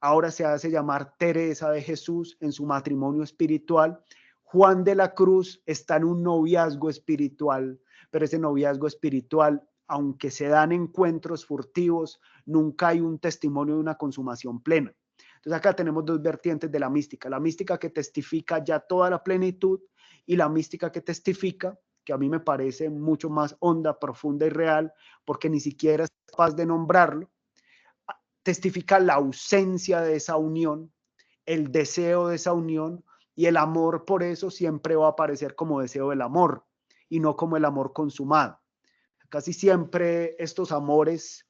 ahora se hace llamar Teresa de Jesús en su matrimonio espiritual. Juan de la Cruz está en un noviazgo espiritual, pero ese noviazgo espiritual, aunque se dan encuentros furtivos, nunca hay un testimonio de una consumación plena. Entonces acá tenemos dos vertientes de la mística que testifica ya toda la plenitud y la mística que testifica, que a mí me parece mucho más honda, profunda y real, porque ni siquiera es capaz de nombrarlo, testifica la ausencia de esa unión, el deseo de esa unión, y el amor por eso siempre va a aparecer como deseo del amor y no como el amor consumado. Casi siempre estos amores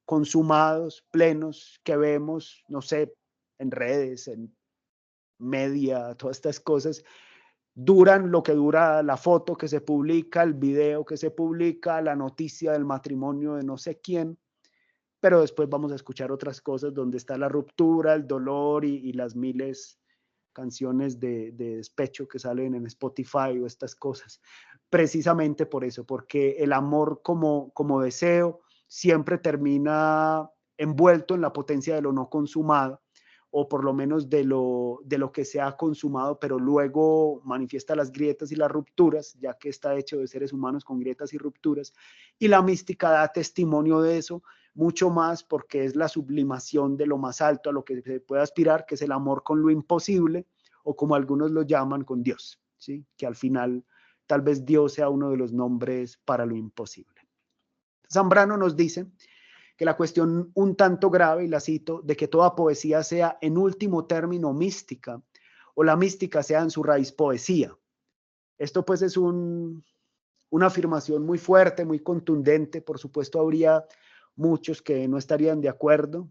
consumados, plenos, que vemos, no sé, en redes, en media, todas estas cosas, duran lo que dura la foto que se publica, el video que se publica, la noticia del matrimonio de no sé quién, pero después vamos a escuchar otras cosas donde está la ruptura, el dolor y las miles canciones de despecho que salen en Spotify o estas cosas. Precisamente por eso, porque el amor como deseo siempre termina envuelto en la potencia de lo no consumado, o por lo menos de lo que se ha consumado, pero luego manifiesta las grietas y las rupturas, ya que está hecho de seres humanos con grietas y rupturas, y la mística da testimonio de eso, mucho más porque es la sublimación de lo más alto a lo que se puede aspirar, que es el amor con lo imposible, o como algunos lo llaman, con Dios, ¿sí? Que al final tal vez Dios sea uno de los nombres para lo imposible. Zambrano nos dice que la cuestión un tanto grave, y la cito, de que toda poesía sea en último término mística, o la mística sea en su raíz poesía. Esto pues es una afirmación muy fuerte, muy contundente. Por supuesto habría muchos que no estarían de acuerdo.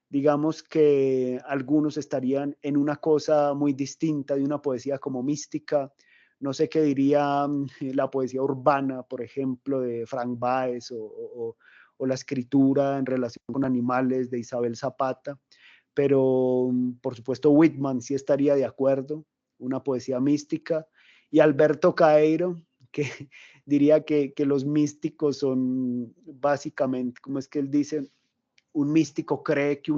Digamos que algunos estarían en una cosa muy distinta de una poesía como mística. No sé qué diría la poesía urbana, por ejemplo, de Frank Baez o la escritura en relación con animales de Isabel Zapata, pero por supuesto Whitman sí estaría de acuerdo, una poesía mística, y Alberto Caeiro, que diría que los místicos son básicamente, como es que él dice, un místico cree que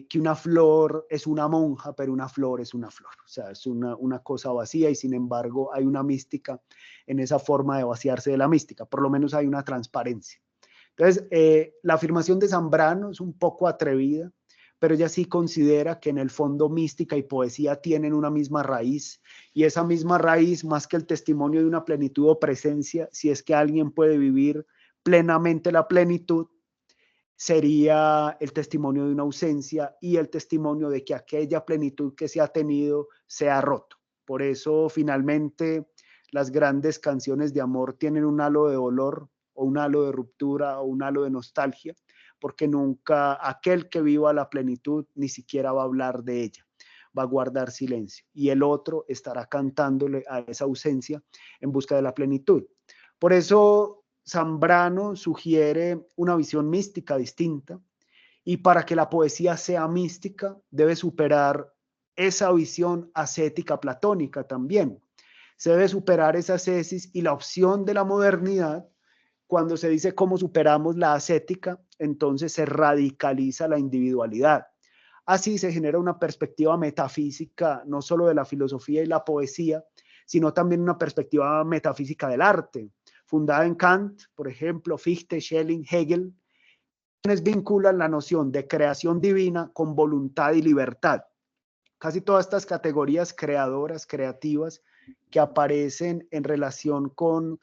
que una flor es una monja, pero una flor es una flor. O sea, es una cosa vacía y sin embargo hay una mística en esa forma de vaciarse de la mística. Por lo menos hay una transparencia. Entonces, la afirmación de Zambrano es un poco atrevida, pero ella sí considera que en el fondo mística y poesía tienen una misma raíz, y esa misma raíz, más que el testimonio de una plenitud o presencia, si es que alguien puede vivir plenamente la plenitud, sería el testimonio de una ausencia y el testimonio de que aquella plenitud que se ha tenido se ha roto. Por eso finalmente las grandes canciones de amor tienen un halo de dolor o un halo de ruptura o un halo de nostalgia, porque nunca aquel que viva la plenitud ni siquiera va a hablar de ella, va a guardar silencio, y el otro estará cantándole a esa ausencia en busca de la plenitud. Por eso Zambrano sugiere una visión mística distinta, y para que la poesía sea mística debe superar esa visión ascética platónica también. Se debe superar esa ascesis, y la opción de la modernidad, cuando se dice cómo superamos la ascética, entonces se radicaliza la individualidad. Así se genera una perspectiva metafísica, no solo de la filosofía y la poesía, sino también una perspectiva metafísica del arte, fundada en Kant, por ejemplo, Fichte, Schelling, Hegel, quienes vinculan la noción de creación divina con voluntad y libertad. Casi todas estas categorías creadoras, creativas, que aparecen en relación con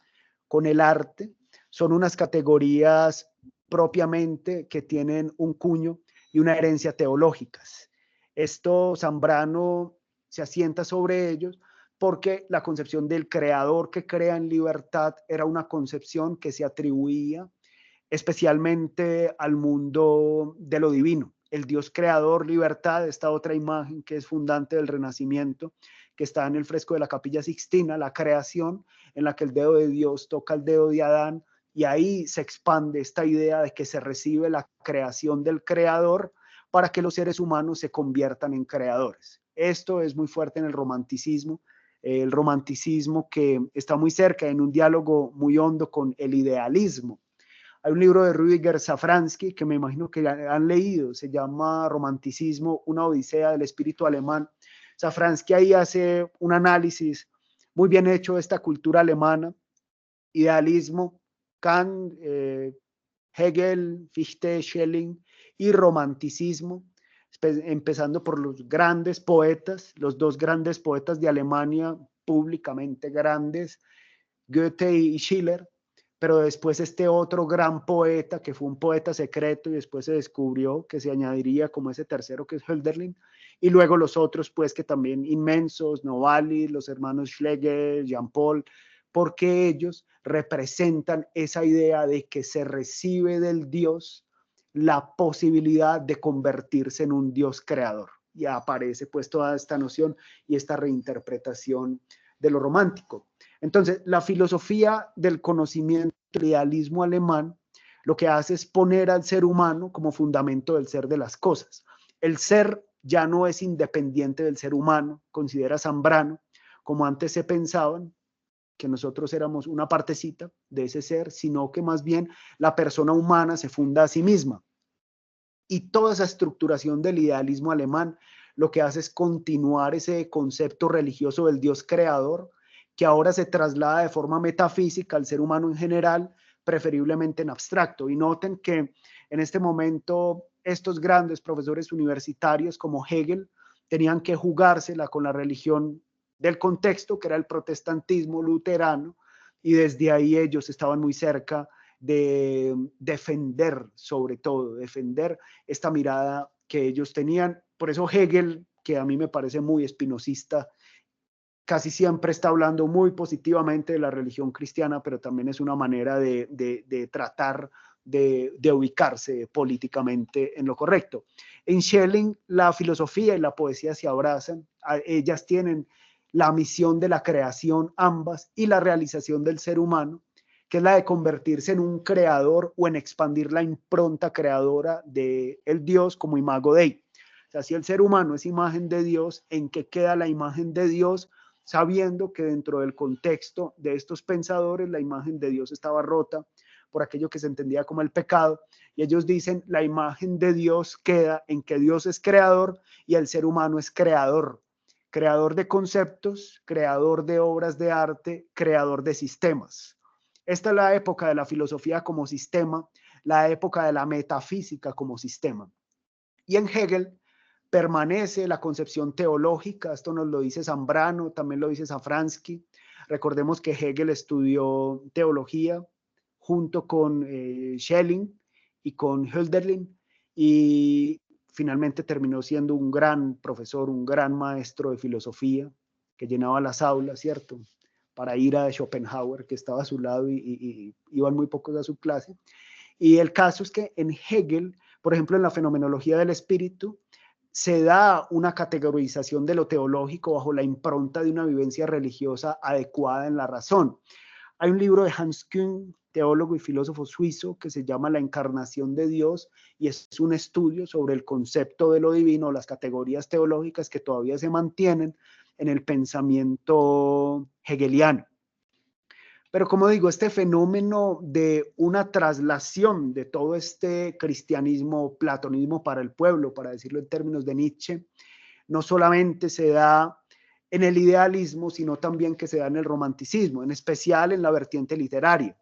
el arte, son unas categorías propiamente que tienen un cuño y una herencia teológicas. Esto Zambrano se asienta sobre ellos, porque la concepción del creador que crea en libertad era una concepción que se atribuía especialmente al mundo de lo divino. El Dios creador, libertad, esta otra imagen que es fundante del Renacimiento, que está en el fresco de la Capilla Sixtina, la creación, en la que el dedo de Dios toca el dedo de Adán, y ahí se expande esta idea de que se recibe la creación del creador para que los seres humanos se conviertan en creadores. Esto es muy fuerte en el romanticismo que está muy cerca, en un diálogo muy hondo con el idealismo. Hay un libro de Rüdiger Safransky que me imagino que han leído, se llama Romanticismo, una odisea del espíritu alemán. Safransky ahí hace un análisis muy bien hecho de esta cultura alemana, idealismo, Kant, Hegel, Fichte, Schelling y romanticismo, empezando por los grandes poetas, los dos grandes poetas de Alemania, públicamente grandes, Goethe y Schiller, pero después este otro gran poeta, que fue un poeta secreto y después se descubrió que se añadiría como ese tercero, que es Hölderlin, y luego los otros, pues que también inmensos, Novalis, los hermanos Schlegel, Jean Paul, porque ellos representan esa idea de que se recibe del Dios la posibilidad de convertirse en un Dios creador. Y aparece pues toda esta noción y esta reinterpretación de lo romántico. Entonces, la filosofía del conocimiento, el idealismo alemán, lo que hace es poner al ser humano como fundamento del ser de las cosas. El ser ya no es independiente del ser humano, considera Zambrano, como antes se pensaban, que nosotros éramos una partecita de ese ser, sino que más bien la persona humana se funda a sí misma. Y toda esa estructuración del idealismo alemán lo que hace es continuar ese concepto religioso del Dios creador, que ahora se traslada de forma metafísica al ser humano en general, preferiblemente en abstracto. Y noten que en este momento estos grandes profesores universitarios como Hegel tenían que jugársela con la religión del contexto, que era el protestantismo luterano, y desde ahí ellos estaban muy cerca de defender, sobre todo, defender esta mirada que ellos tenían. Por eso Hegel, que a mí me parece muy espinosista, casi siempre está hablando muy positivamente de la religión cristiana, pero también es una manera de tratar de ubicarse políticamente en lo correcto. En Schelling, la filosofía y la poesía se abrazan, ellas tienen la misión de la creación ambas y la realización del ser humano, que es la de convertirse en un creador o en expandir la impronta creadora del Dios como imago Dei. O sea, si el ser humano es imagen de Dios, ¿en qué queda la imagen de Dios? Sabiendo que dentro del contexto de estos pensadores la imagen de Dios estaba rota por aquello que se entendía como el pecado, y ellos dicen la imagen de Dios queda en que Dios es creador y el ser humano es creador, creador de conceptos, creador de obras de arte, creador de sistemas. Esta es la época de la filosofía como sistema, la época de la metafísica como sistema. Y en Hegel permanece la concepción teológica, esto nos lo dice Zambrano, también lo dice Safransky. Recordemos que Hegel estudió teología junto con Schelling y con Hölderlin, y finalmente terminó siendo un gran profesor, un gran maestro de filosofía que llenaba las aulas, ¿cierto? Para ir a Schopenhauer, que estaba a su lado y iban muy pocos a su clase. Y el caso es que en Hegel, por ejemplo, en la fenomenología del espíritu, se da una categorización de lo teológico bajo la impronta de una vivencia religiosa adecuada en la razón. Hay un libro de Hans Küng, teólogo y filósofo suizo, que se llama La encarnación de Dios, y es un estudio sobre el concepto de lo divino, las categorías teológicas que todavía se mantienen en el pensamiento hegeliano. Pero como digo, este fenómeno de una traslación de todo este cristianismo, platonismo para el pueblo, para decirlo en términos de Nietzsche, no solamente se da en el idealismo, sino también que se da en el romanticismo, en especial en la vertiente literaria.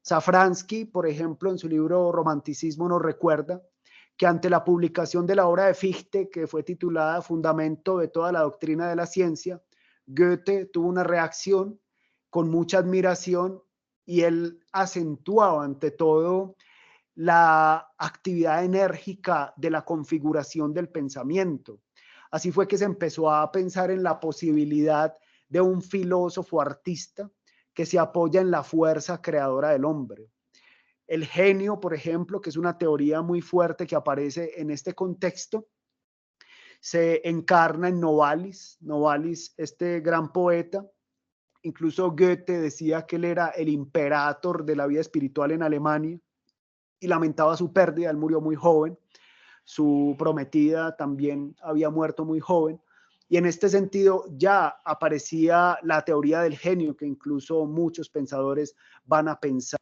Safransky, por ejemplo, en su libro Romanticismo nos recuerda que ante la publicación de la obra de Fichte, que fue titulada Fundamento de toda la doctrina de la ciencia, Goethe tuvo una reacción con mucha admiración y él acentuaba ante todo la actividad enérgica de la configuración del pensamiento. Así fue que se empezó a pensar en la posibilidad de un filósofo artista que se apoya en la fuerza creadora del hombre. El genio, por ejemplo, que es una teoría muy fuerte que aparece en este contexto, se encarna en Novalis. Novalis, este gran poeta. Incluso Goethe decía que él era el imperator de la vida espiritual en Alemania y lamentaba su pérdida. Él murió muy joven. Su prometida también había muerto muy joven. Y en este sentido ya aparecía la teoría del genio, que incluso muchos pensadores van a pensar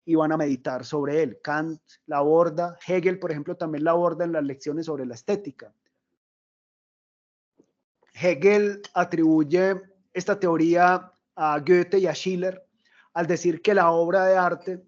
y van a meditar sobre él. Kant la aborda, Hegel, por ejemplo, también la aborda en las lecciones sobre la estética. Hegel atribuye esta teoría a Goethe y a Schiller al decir que la obra de arte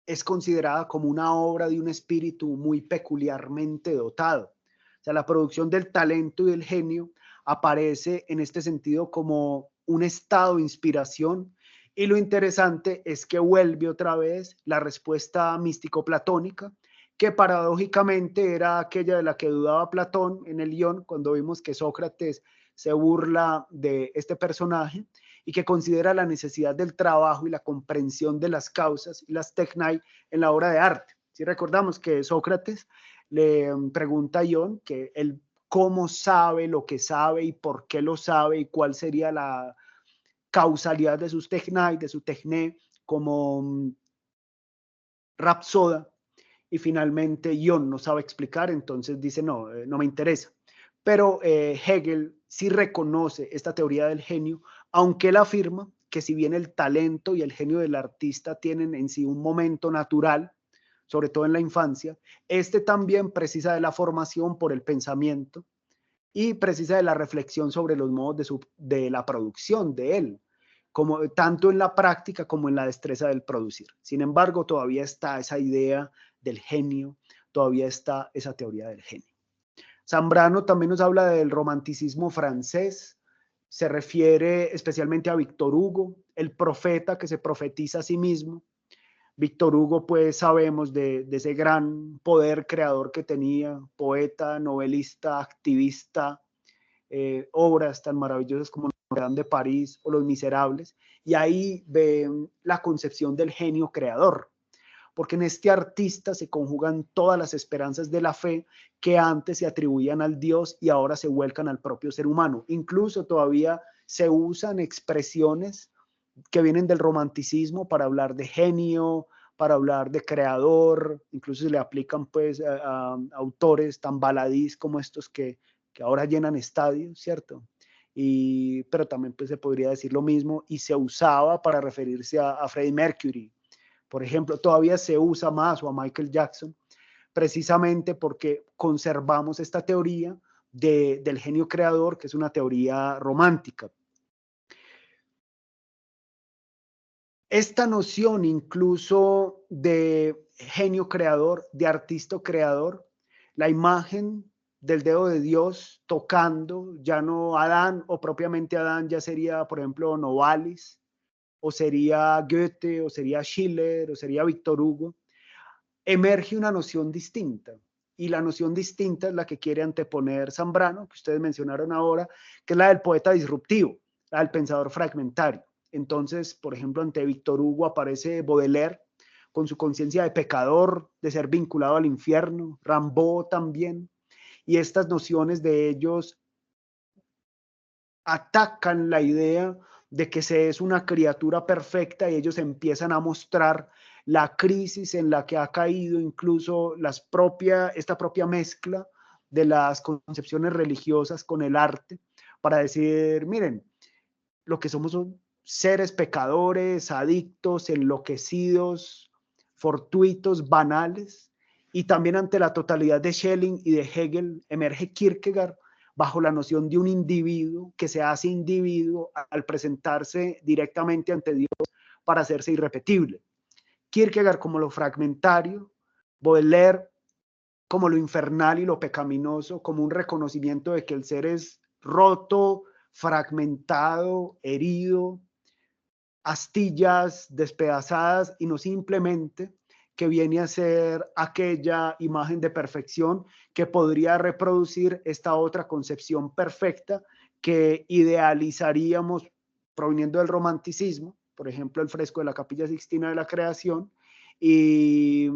es considerada como una obra de un espíritu muy peculiarmente dotado. O sea, la producción del talento y del genio aparece en este sentido como un estado de inspiración, y lo interesante es que vuelve otra vez la respuesta místico-platónica, que paradójicamente era aquella de la que dudaba Platón en el Ion, cuando vimos que Sócrates se burla de este personaje y que considera la necesidad del trabajo y la comprensión de las causas y las tecnai en la obra de arte. Si recordamos que Sócrates le pregunta a Ion que él cómo sabe lo que sabe y por qué lo sabe y cuál sería la causalidad de sus tecnai, de su tecné como rapsoda, y finalmente Ion no sabe explicar, entonces dice no, no me interesa. Pero Hegel sí reconoce esta teoría del genio, aunque él afirma que si bien el talento y el genio del artista tienen en sí un momento natural, sobre todo en la infancia, este también precisa de la formación por el pensamiento y precisa de la reflexión sobre los modos de la producción de él, como, tanto en la práctica como en la destreza del producir. Sin embargo, todavía está esa idea del genio, todavía está esa teoría del genio. Zambrano también nos habla del romanticismo francés, se refiere especialmente a Víctor Hugo, el profeta que se profetiza a sí mismo. Víctor Hugo, pues sabemos de ese gran poder creador que tenía, poeta, novelista, activista, obras tan maravillosas como Notre Dame de París o Los Miserables, y ahí ven la concepción del genio creador, porque en este artista se conjugan todas las esperanzas de la fe que antes se atribuían al Dios y ahora se vuelcan al propio ser humano. Incluso todavía se usan expresiones que vienen del romanticismo para hablar de genio, para hablar de creador, incluso se le aplican pues a autores tan baladís como estos que ahora llenan estadios, ¿cierto? Pero también pues se podría decir lo mismo y se usaba para referirse a Freddie Mercury, por ejemplo, todavía se usa más, o a Michael Jackson, precisamente porque conservamos esta teoría del genio creador, que es una teoría romántica. Esta noción incluso de genio creador, de artista creador, la imagen del dedo de Dios tocando, ya no Adán o propiamente Adán, ya sería, por ejemplo, Novalis, o sería Goethe, o sería Schiller, o sería Víctor Hugo, emerge una noción distinta. Y la noción distinta es la que quiere anteponer Zambrano, que ustedes mencionaron ahora, que es la del poeta disruptivo, la del pensador fragmentario. Entonces, por ejemplo, ante Víctor Hugo aparece Baudelaire, con su conciencia de pecador, de ser vinculado al infierno, Rimbaud también, y estas nociones de ellos atacan la idea de que se es una criatura perfecta, y ellos empiezan a mostrar la crisis en la que ha caído incluso esta propia mezcla de las concepciones religiosas con el arte, para decir, miren, lo que somos son seres pecadores, adictos, enloquecidos, fortuitos, banales. Y también ante la totalidad de Schelling y de Hegel emerge Kierkegaard bajo la noción de un individuo que se hace individuo al presentarse directamente ante Dios para hacerse irrepetible. Kierkegaard como lo fragmentario, Baudelaire como lo infernal y lo pecaminoso, como un reconocimiento de que el ser es roto, fragmentado, herido, astillas despedazadas, y no simplemente que viene a ser aquella imagen de perfección que podría reproducir esta otra concepción perfecta que idealizaríamos proveniendo del romanticismo, por ejemplo, el fresco de la Capilla Sixtina de la Creación, y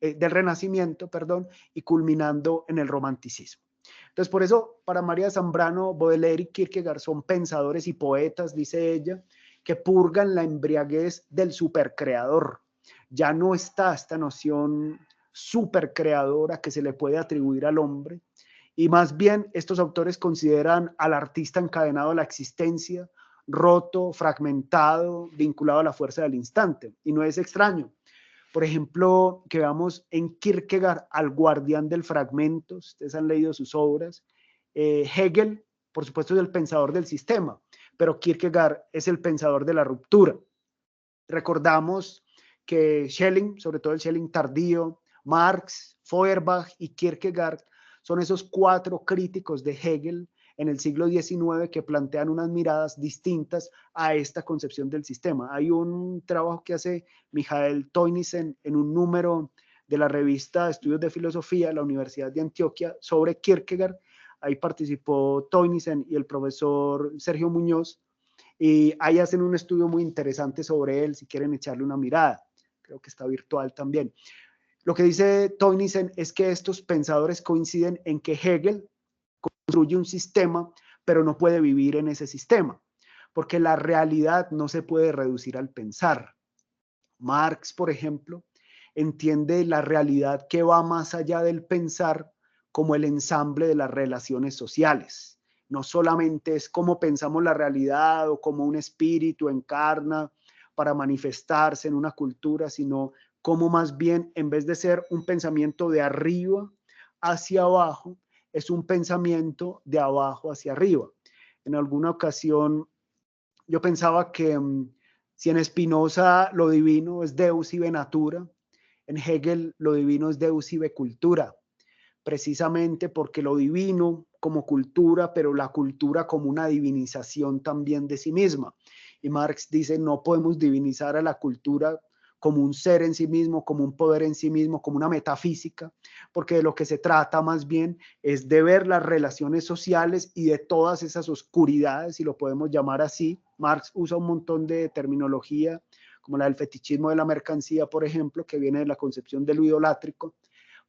del Renacimiento, perdón, y culminando en el romanticismo. Entonces, por eso, para María Zambrano, Baudelaire y Kierkegaard son pensadores y poetas, dice ella, que purgan la embriaguez del supercreador. Ya no está esta noción supercreadora que se le puede atribuir al hombre, y más bien estos autores consideran al artista encadenado a la existencia, roto, fragmentado, vinculado a la fuerza del instante. Y no es extraño. Por ejemplo, que veamos en Kierkegaard al guardián del fragmento, ustedes han leído sus obras. Hegel, por supuesto, es el pensador del sistema, pero Kierkegaard es el pensador de la ruptura. Recordamos que Schelling, sobre todo el Schelling tardío, Marx, Feuerbach y Kierkegaard son esos 4 críticos de Hegel en el siglo XIX que plantean unas miradas distintas a esta concepción del sistema. Hay un trabajo que hace Michael Teunissen en un número de la revista Estudios de Filosofía de la Universidad de Antioquia sobre Kierkegaard. Ahí participó Teunissen y el profesor Sergio Muñoz, y ahí hacen un estudio muy interesante sobre él, si quieren echarle una mirada. Creo que está virtual también. Lo que dice Teunissen es que estos pensadores coinciden en que Hegel construye un sistema, pero no puede vivir en ese sistema, porque la realidad no se puede reducir al pensar. Marx, por ejemplo, entiende la realidad que va más allá del pensar como el ensamble de las relaciones sociales. No solamente es cómo pensamos la realidad o cómo un espíritu encarna para manifestarse en una cultura, sino cómo más bien, en vez de ser un pensamiento de arriba hacia abajo, es un pensamiento de abajo hacia arriba. En alguna ocasión yo pensaba que si en Spinoza lo divino es Deus ibe natura, en Hegel lo divino es Deus ibe cultura, precisamente porque lo divino como cultura, pero la cultura como una divinización también de sí misma. Y Marx dice, no podemos divinizar a la cultura como un ser en sí mismo, como un poder en sí mismo, como una metafísica, porque de lo que se trata más bien es de ver las relaciones sociales y de todas esas oscuridades, si lo podemos llamar así. Marx usa un montón de terminología, como la del fetichismo de la mercancía, por ejemplo, que viene de la concepción de lo idolátrico,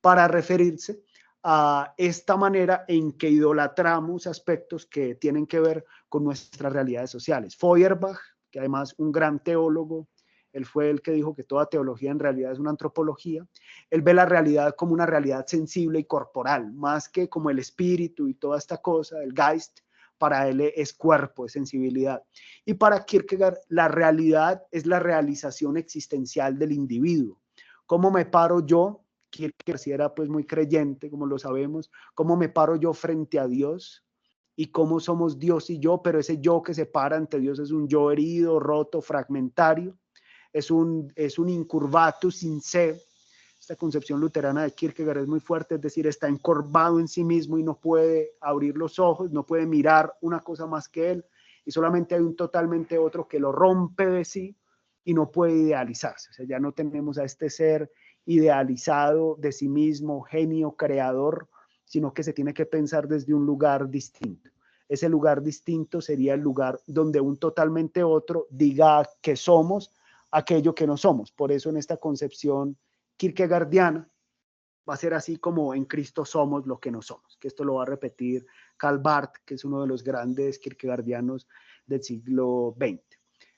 para referirse a esta manera en que idolatramos aspectos que tienen que ver con nuestras realidades sociales. Feuerbach, que además un gran teólogo, él fue el que dijo que toda teología en realidad es una antropología. Él ve la realidad como una realidad sensible y corporal, más que como el espíritu y toda esta cosa, el Geist, para él es cuerpo, es sensibilidad. Y para Kierkegaard, la realidad es la realización existencial del individuo. ¿Cómo me paro yo? Kierkegaard sí era pues muy creyente, como lo sabemos. ¿Cómo me paro yo frente a Dios? Y cómo somos Dios y yo, pero ese yo que se para ante Dios es un yo herido, roto, fragmentario. Es un incurvatus in se. Esta concepción luterana de Kierkegaard es muy fuerte, es decir, está encorvado en sí mismo y no puede abrir los ojos, no puede mirar una cosa más que él, y solamente hay un totalmente otro que lo rompe de sí y no puede idealizarse. O sea, ya no tenemos a este ser idealizado de sí mismo, genio, creador, sino que se tiene que pensar desde un lugar distinto. Ese lugar distinto sería el lugar donde un totalmente otro diga que somos aquello que no somos. Por eso en esta concepción kierkegaardiana va a ser así como en Cristo somos lo que no somos, que esto lo va a repetir Karl Barth, que es uno de los grandes kierkegaardianos del siglo XX.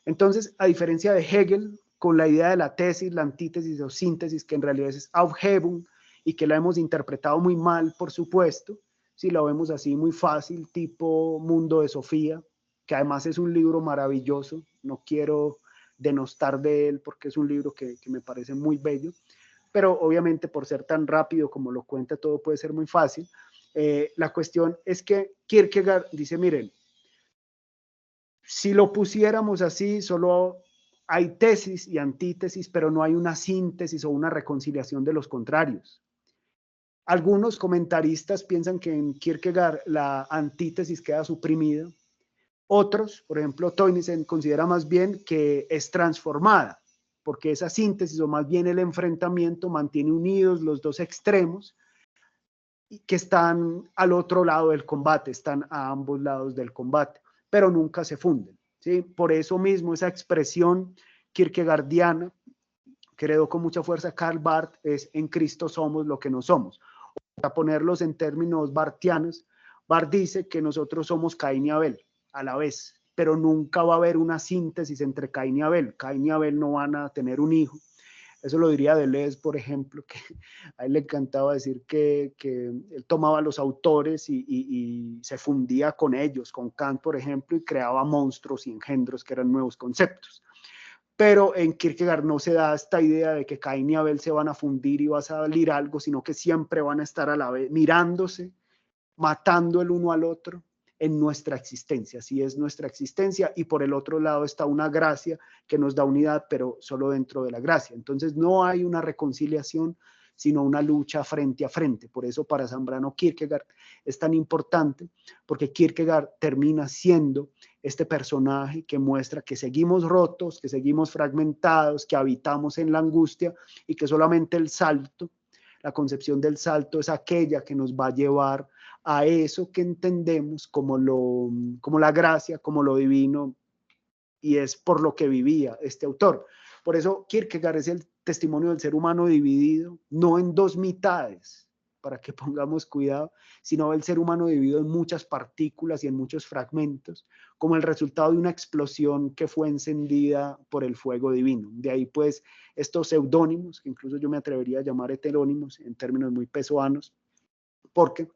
Entonces, a diferencia de Hegel, con la idea de la tesis, la antítesis o síntesis, que en realidad es Aufhebung y que la hemos interpretado muy mal, por supuesto, si la vemos así muy fácil, tipo Mundo de Sofía, que además es un libro maravilloso, no quiero denostar de él porque es un libro que me parece muy bello, pero obviamente por ser tan rápido como lo cuenta todo puede ser muy fácil. La cuestión es que Kierkegaard dice, miren, si lo pusiéramos así, solo hay tesis y antítesis, pero no hay una síntesis o una reconciliación de los contrarios. Algunos comentaristas piensan que en Kierkegaard la antítesis queda suprimida. Otros, por ejemplo, Teunissen considera más bien que es transformada porque esa síntesis, o más bien el enfrentamiento, mantiene unidos los dos extremos que están al otro lado del combate, están a ambos lados del combate, pero nunca se funden, ¿sí? Por eso mismo esa expresión kierkegaardiana, que heredó con mucha fuerza Karl Barth, es: en Cristo somos lo que no somos. Para ponerlos en términos barthianos, Barth dice que nosotros somos Caín y Abel a la vez, pero nunca va a haber una síntesis entre Caín y Abel. Caín y Abel no van a tener un hijo. Eso lo diría Deleuze, por ejemplo, que a él le encantaba decir que él tomaba a los autores y se fundía con ellos, con Kant, por ejemplo, y creaba monstruos y engendros que eran nuevos conceptos. Pero en Kierkegaard no se da esta idea de que Caín y Abel se van a fundir y va a salir algo, sino que siempre van a estar a la vez mirándose, matando el uno al otro en nuestra existencia. Así es nuestra existencia, y por el otro lado está una gracia que nos da unidad, pero solo dentro de la gracia. Entonces no hay una reconciliación, sino una lucha frente a frente. Por eso para Zambrano Kierkegaard es tan importante, porque Kierkegaard termina siendo este personaje que muestra que seguimos rotos, que seguimos fragmentados, que habitamos en la angustia, y que solamente el salto, la concepción del salto, es aquella que nos va a llevar a eso que entendemos como la gracia, como lo divino, y es por lo que vivía este autor. Por eso Kierkegaard es el testimonio del ser humano dividido, no en dos mitades, para que pongamos cuidado, sino el ser humano dividido en muchas partículas y en muchos fragmentos, como el resultado de una explosión que fue encendida por el fuego divino. De ahí pues estos seudónimos, que incluso yo me atrevería a llamar heterónimos en términos muy pesoanos, porque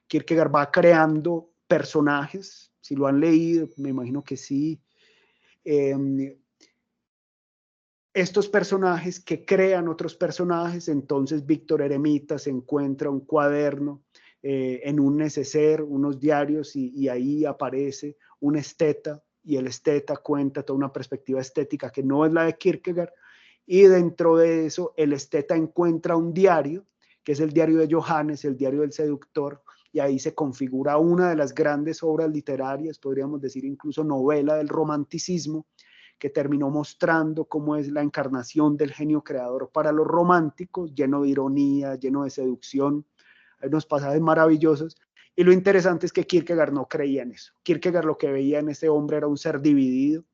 Kierkegaard va creando personajes. Si lo han leído, me imagino que sí. Estos personajes que crean otros personajes. Entonces Víctor Eremita se encuentra un cuaderno en un neceser, unos diarios, y ahí aparece un esteta, y el esteta cuenta toda una perspectiva estética que no es la de Kierkegaard, y dentro de eso el esteta encuentra un diario, que es el diario de Johannes, el diario del seductor, y ahí se configura una de las grandes obras literarias, podríamos decir incluso novela del romanticismo, que terminó mostrando cómo es la encarnación del genio creador para los románticos, lleno de ironía, lleno de seducción. Hay unos pasajes maravillosos, y lo interesante es que Kierkegaard no creía en eso. Kierkegaard lo que veía en ese hombre era un ser dividido,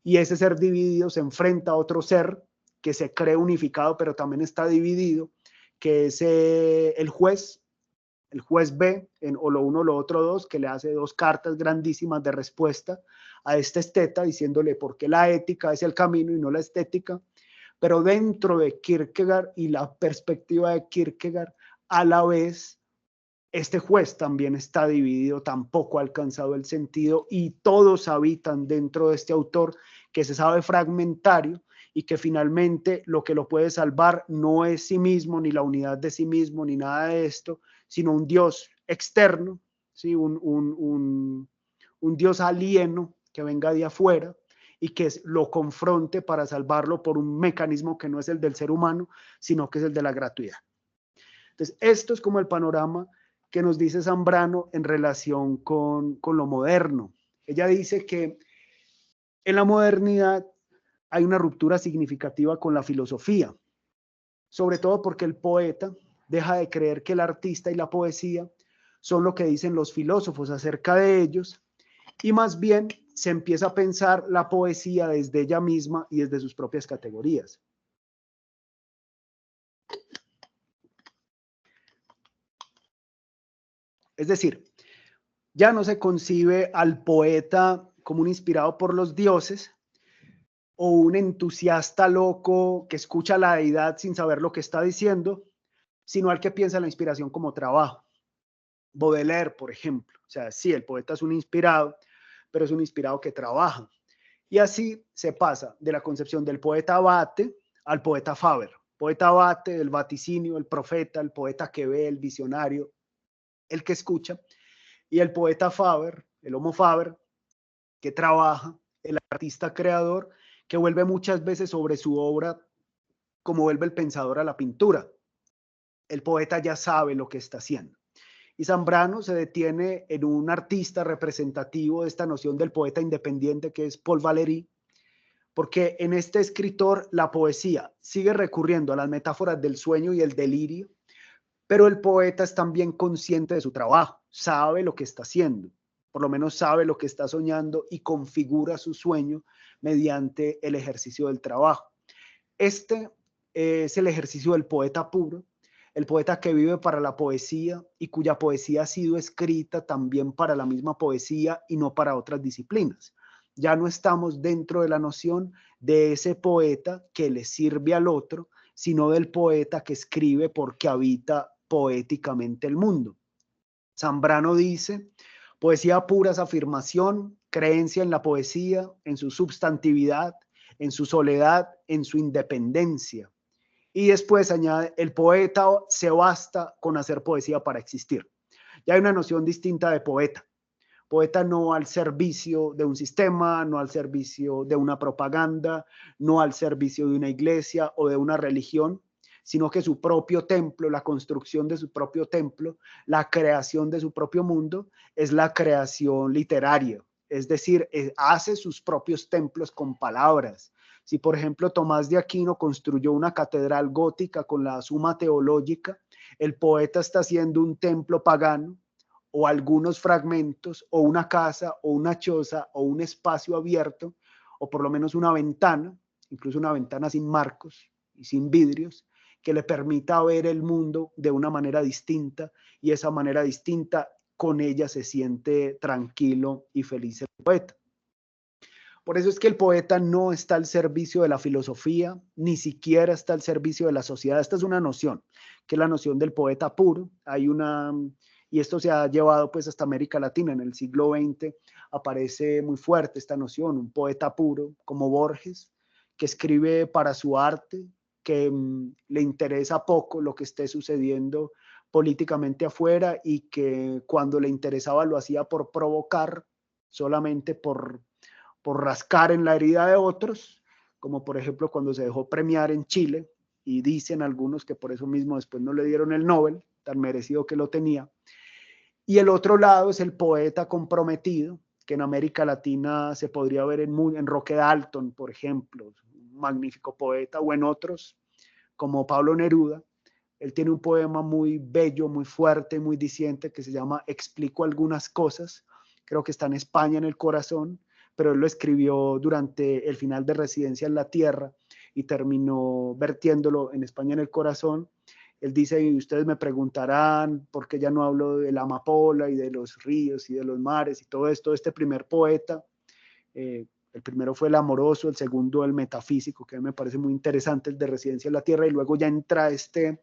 y ese ser dividido se enfrenta a otro ser que se cree unificado, pero también está dividido, que es el juez B, o lo uno o lo otro dos, que le hace dos cartas grandísimas de respuesta a este esteta, diciéndole por qué la ética es el camino y no la estética. Pero dentro de Kierkegaard y la perspectiva de Kierkegaard, a la vez, este juez también está dividido, tampoco ha alcanzado el sentido, y todos habitan dentro de este autor que se sabe fragmentario, y que finalmente lo que lo puede salvar no es sí mismo, ni la unidad de sí mismo, ni nada de esto, sino un Dios externo, ¿sí? un Dios alieno que venga de afuera y que lo confronte para salvarlo por un mecanismo que no es el del ser humano, sino que es el de la gratuidad. Entonces, esto es como el panorama que nos dice Zambrano en relación con lo moderno. Ella dice que en la modernidad hay una ruptura significativa con la filosofía, sobre todo porque el poeta deja de creer que el artista y la poesía son lo que dicen los filósofos acerca de ellos, y más bien se empieza a pensar la poesía desde ella misma y desde sus propias categorías. Es decir, ya no se concibe al poeta como un inspirado por los dioses, o un entusiasta loco que escucha a la deidad sin saber lo que está diciendo, sino al que piensa la inspiración como trabajo. Baudelaire, por ejemplo. O sea, sí, el poeta es un inspirado, pero es un inspirado que trabaja. Y así se pasa de la concepción del poeta abate al poeta Faber. Poeta abate, el vaticinio, el profeta, el poeta que ve, el visionario, el que escucha. Y el poeta Faber, el homo Faber, que trabaja, el artista creador, que vuelve muchas veces sobre su obra como vuelve el pensador a la pintura. El poeta ya sabe lo que está haciendo. Y Zambrano se detiene en un artista representativo de esta noción del poeta independiente, que es Paul Valéry, porque en este escritor la poesía sigue recurriendo a las metáforas del sueño y el delirio, pero el poeta es también consciente de su trabajo, sabe lo que está haciendo, por lo menos sabe lo que está soñando y configura su sueño mediante el ejercicio del trabajo. Este es el ejercicio del poeta puro, el poeta que vive para la poesía y cuya poesía ha sido escrita también para la misma poesía y no para otras disciplinas. Ya no estamos dentro de la noción de ese poeta que le sirve al otro, sino del poeta que escribe porque habita poéticamente el mundo. Zambrano dice: poesía pura es afirmación, creencia en la poesía, en su substantividad, en su soledad, en su independencia. Y después añade: el poeta se basta con hacer poesía para existir. Ya hay una noción distinta de poeta. Poeta no al servicio de un sistema, no al servicio de una propaganda, no al servicio de una iglesia o de una religión, sino que su propio templo, la construcción de su propio templo, la creación de su propio mundo, es la creación literaria. Es decir, hace sus propios templos con palabras. Si, por ejemplo, Tomás de Aquino construyó una catedral gótica con la Suma Teológica, el poeta está haciendo un templo pagano, o algunos fragmentos, o una casa, o una choza, o un espacio abierto, o por lo menos una ventana, incluso una ventana sin marcos y sin vidrios, que le permita ver el mundo de una manera distinta, y esa manera distinta, con ella se siente tranquilo y feliz el poeta. Por eso es que el poeta no está al servicio de la filosofía, ni siquiera está al servicio de la sociedad. Esta es una noción, que es la noción del poeta puro. Hay una, y esto se ha llevado pues hasta América Latina. En el siglo XX aparece muy fuerte esta noción, un poeta puro como Borges, que escribe para su arte, que le interesa poco lo que esté sucediendo políticamente afuera, y que cuando le interesaba lo hacía por provocar, solamente por rascar en la herida de otros, como por ejemplo cuando se dejó premiar en Chile, y dicen algunos que por eso mismo después no le dieron el Nobel, tan merecido que lo tenía. Y el otro lado es el poeta comprometido, que en América Latina se podría ver en Roque Dalton, por ejemplo, un magnífico poeta, o en otros, como Pablo Neruda. Él tiene un poema muy bello, muy fuerte, muy diciente, que se llama Explico algunas cosas. Creo que está en España, en el corazón, pero él lo escribió durante el final de Residencia en la Tierra y terminó vertiéndolo en España, en el corazón. Él dice: y ustedes me preguntarán por qué ya no hablo de la amapola y de los ríos y de los mares y todo esto. Este primer poeta, el primero fue el amoroso, el segundo el metafísico, que me parece muy interesante, el de Residencia en la Tierra, y luego ya entra este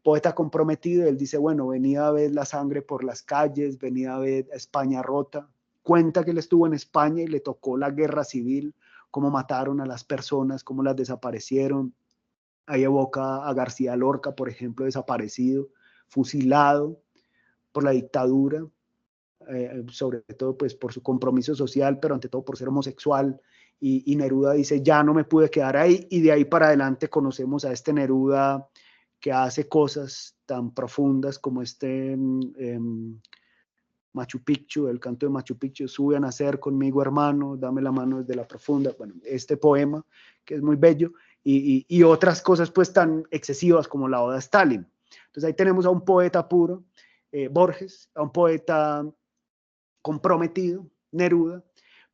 poeta comprometido. Él dice: bueno, venía a ver la sangre por las calles, venía a ver a España rota. Cuenta que él estuvo en España y le tocó la guerra civil, cómo mataron a las personas, cómo las desaparecieron. Ahí evoca a García Lorca, por ejemplo, desaparecido, fusilado por la dictadura, sobre todo pues por su compromiso social, pero ante todo por ser homosexual. Y Neruda dice: ya no me pude quedar ahí, y de ahí para adelante conocemos a este Neruda que hace cosas tan profundas como Machu Picchu, el canto de Machu Picchu: sube a nacer conmigo, hermano, dame la mano desde la profunda. Bueno, este poema que es muy bello, y otras cosas pues tan excesivas como la Oda a Stalin. Entonces ahí tenemos a un poeta puro, Borges, a un poeta comprometido, Neruda,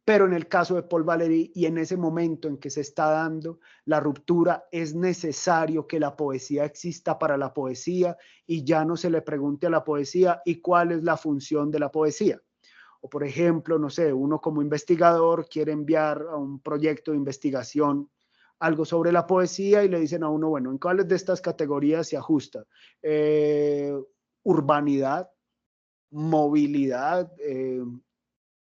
pero en el caso de Paul Valéry, y en ese momento en que se está dando la ruptura, es necesario que la poesía exista para la poesía, y ya no se le pregunte a la poesía ¿y cuál es la función de la poesía? O por ejemplo, no sé, uno como investigador quiere enviar a un proyecto de investigación algo sobre la poesía, y le dicen a uno: bueno, ¿en cuáles de estas categorías se ajusta? Urbanidad, movilidad,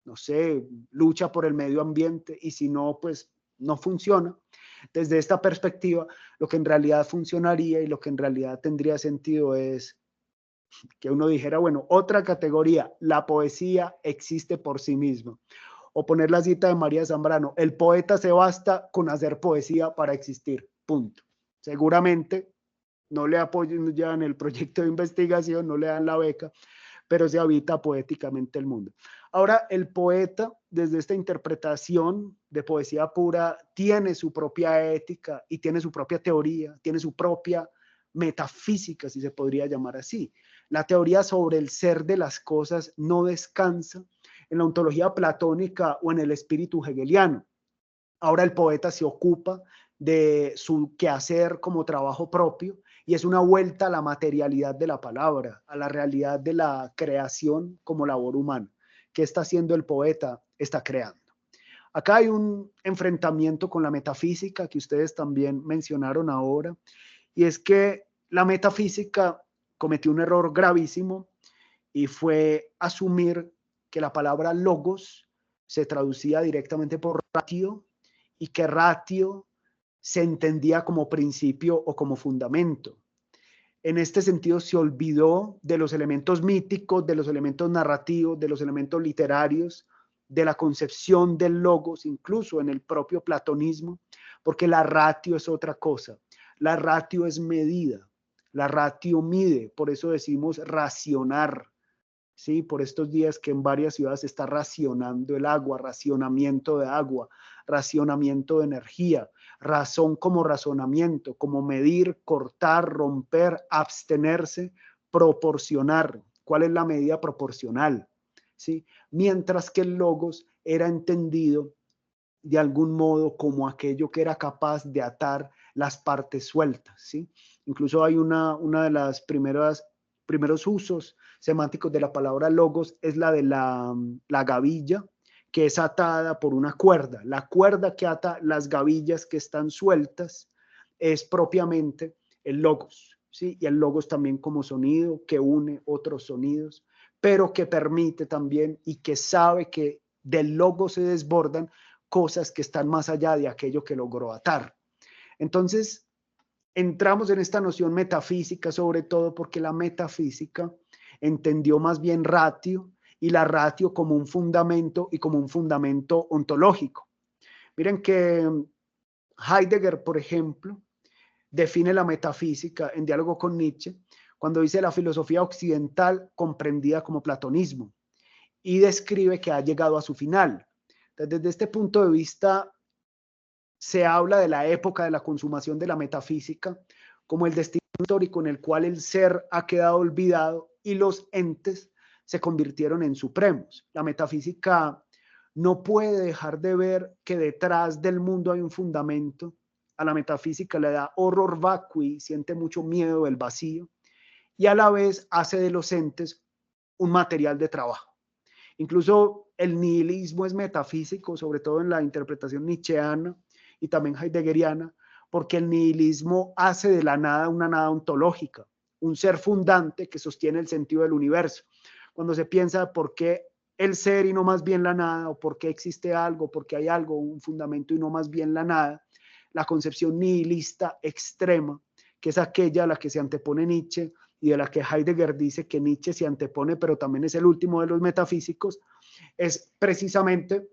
no sé, lucha por el medio ambiente, y si no, pues no funciona. Desde esta perspectiva, lo que en realidad funcionaría y lo que en realidad tendría sentido es que uno dijera: bueno, otra categoría, la poesía existe por sí misma. O poner la cita de María Zambrano: el poeta se basta con hacer poesía para existir, punto. Seguramente no le apoyan ya en el proyecto de investigación, no le dan la beca, pero se habita poéticamente el mundo. Ahora, el poeta, desde esta interpretación de poesía pura tiene su propia ética y tiene su propia teoría, tiene su propia metafísica, si se podría llamar así. La teoría sobre el ser de las cosas no descansa en la ontología platónica o en el espíritu hegeliano. Ahora el poeta se ocupa de su quehacer como trabajo propio y es una vuelta a la materialidad de la palabra, a la realidad de la creación como labor humana. ¿Qué está haciendo el poeta? Está creando. Acá hay un enfrentamiento con la metafísica que ustedes también mencionaron ahora, y es que la metafísica cometió un error gravísimo y fue asumir que la palabra logos se traducía directamente por ratio y que ratio se entendía como principio o como fundamento. En este sentido se olvidó de los elementos míticos, de los elementos narrativos, de los elementos literarios, de la concepción del logos, incluso en el propio platonismo, porque la ratio es otra cosa. La ratio es medida, la ratio mide, por eso decimos racionar. Sí, por estos días que en varias ciudades se está racionando el agua, racionamiento de agua, racionamiento de energía, razón como razonamiento, como medir, cortar, romper, abstenerse, proporcionar. ¿Cuál es la medida proporcional? ¿Sí? Mientras que el logos era entendido de algún modo como aquello que era capaz de atar las partes sueltas, ¿sí? Incluso hay una de las primeros usos semánticos de la palabra logos es la de la gavilla, que es atada por una cuerda. La cuerda que ata las gavillas que están sueltas es propiamente el logos, ¿sí? Y el logos también como sonido que une otros sonidos, pero que permite también y que sabe que del logos se desbordan cosas que están más allá de aquello que logró atar. Entonces, entramos en esta noción metafísica, sobre todo porque la metafísica entendió más bien ratio y la ratio como un fundamento y como un fundamento ontológico. Miren que Heidegger, por ejemplo, define la metafísica en diálogo con Nietzsche cuando dice la filosofía occidental comprendida como platonismo y describe que ha llegado a su final. Entonces, desde este punto de vista, se habla de la época de la consumación de la metafísica como el destino histórico en el cual el ser ha quedado olvidado y los entes se convirtieron en supremos. La metafísica no puede dejar de ver que detrás del mundo hay un fundamento. A la metafísica le da horror vacui, siente mucho miedo del vacío y a la vez hace de los entes un material de trabajo. Incluso el nihilismo es metafísico, sobre todo en la interpretación nietzscheana y también heideggeriana, porque el nihilismo hace de la nada una nada ontológica, un ser fundante que sostiene el sentido del universo. Cuando se piensa por qué el ser y no más bien la nada, o por qué existe algo, por qué hay algo, un fundamento y no más bien la nada, la concepción nihilista extrema, que es aquella a la que se antepone Nietzsche, y de la que Heidegger dice que Nietzsche se antepone, pero también es el último de los metafísicos, es precisamente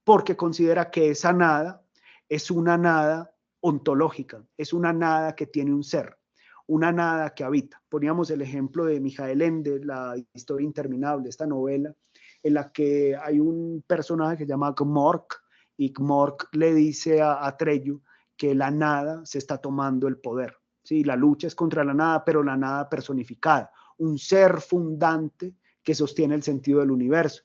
porque considera que esa nada es una nada ontológica, es una nada que tiene un ser, una nada que habita. Poníamos el ejemplo de Michael Ende, La historia interminable, esta novela en la que hay un personaje que se llama Gmork, y Gmork le dice a Treyu que la nada se está tomando el poder. Sí, la lucha es contra la nada, pero la nada personificada, un ser fundante que sostiene el sentido del universo.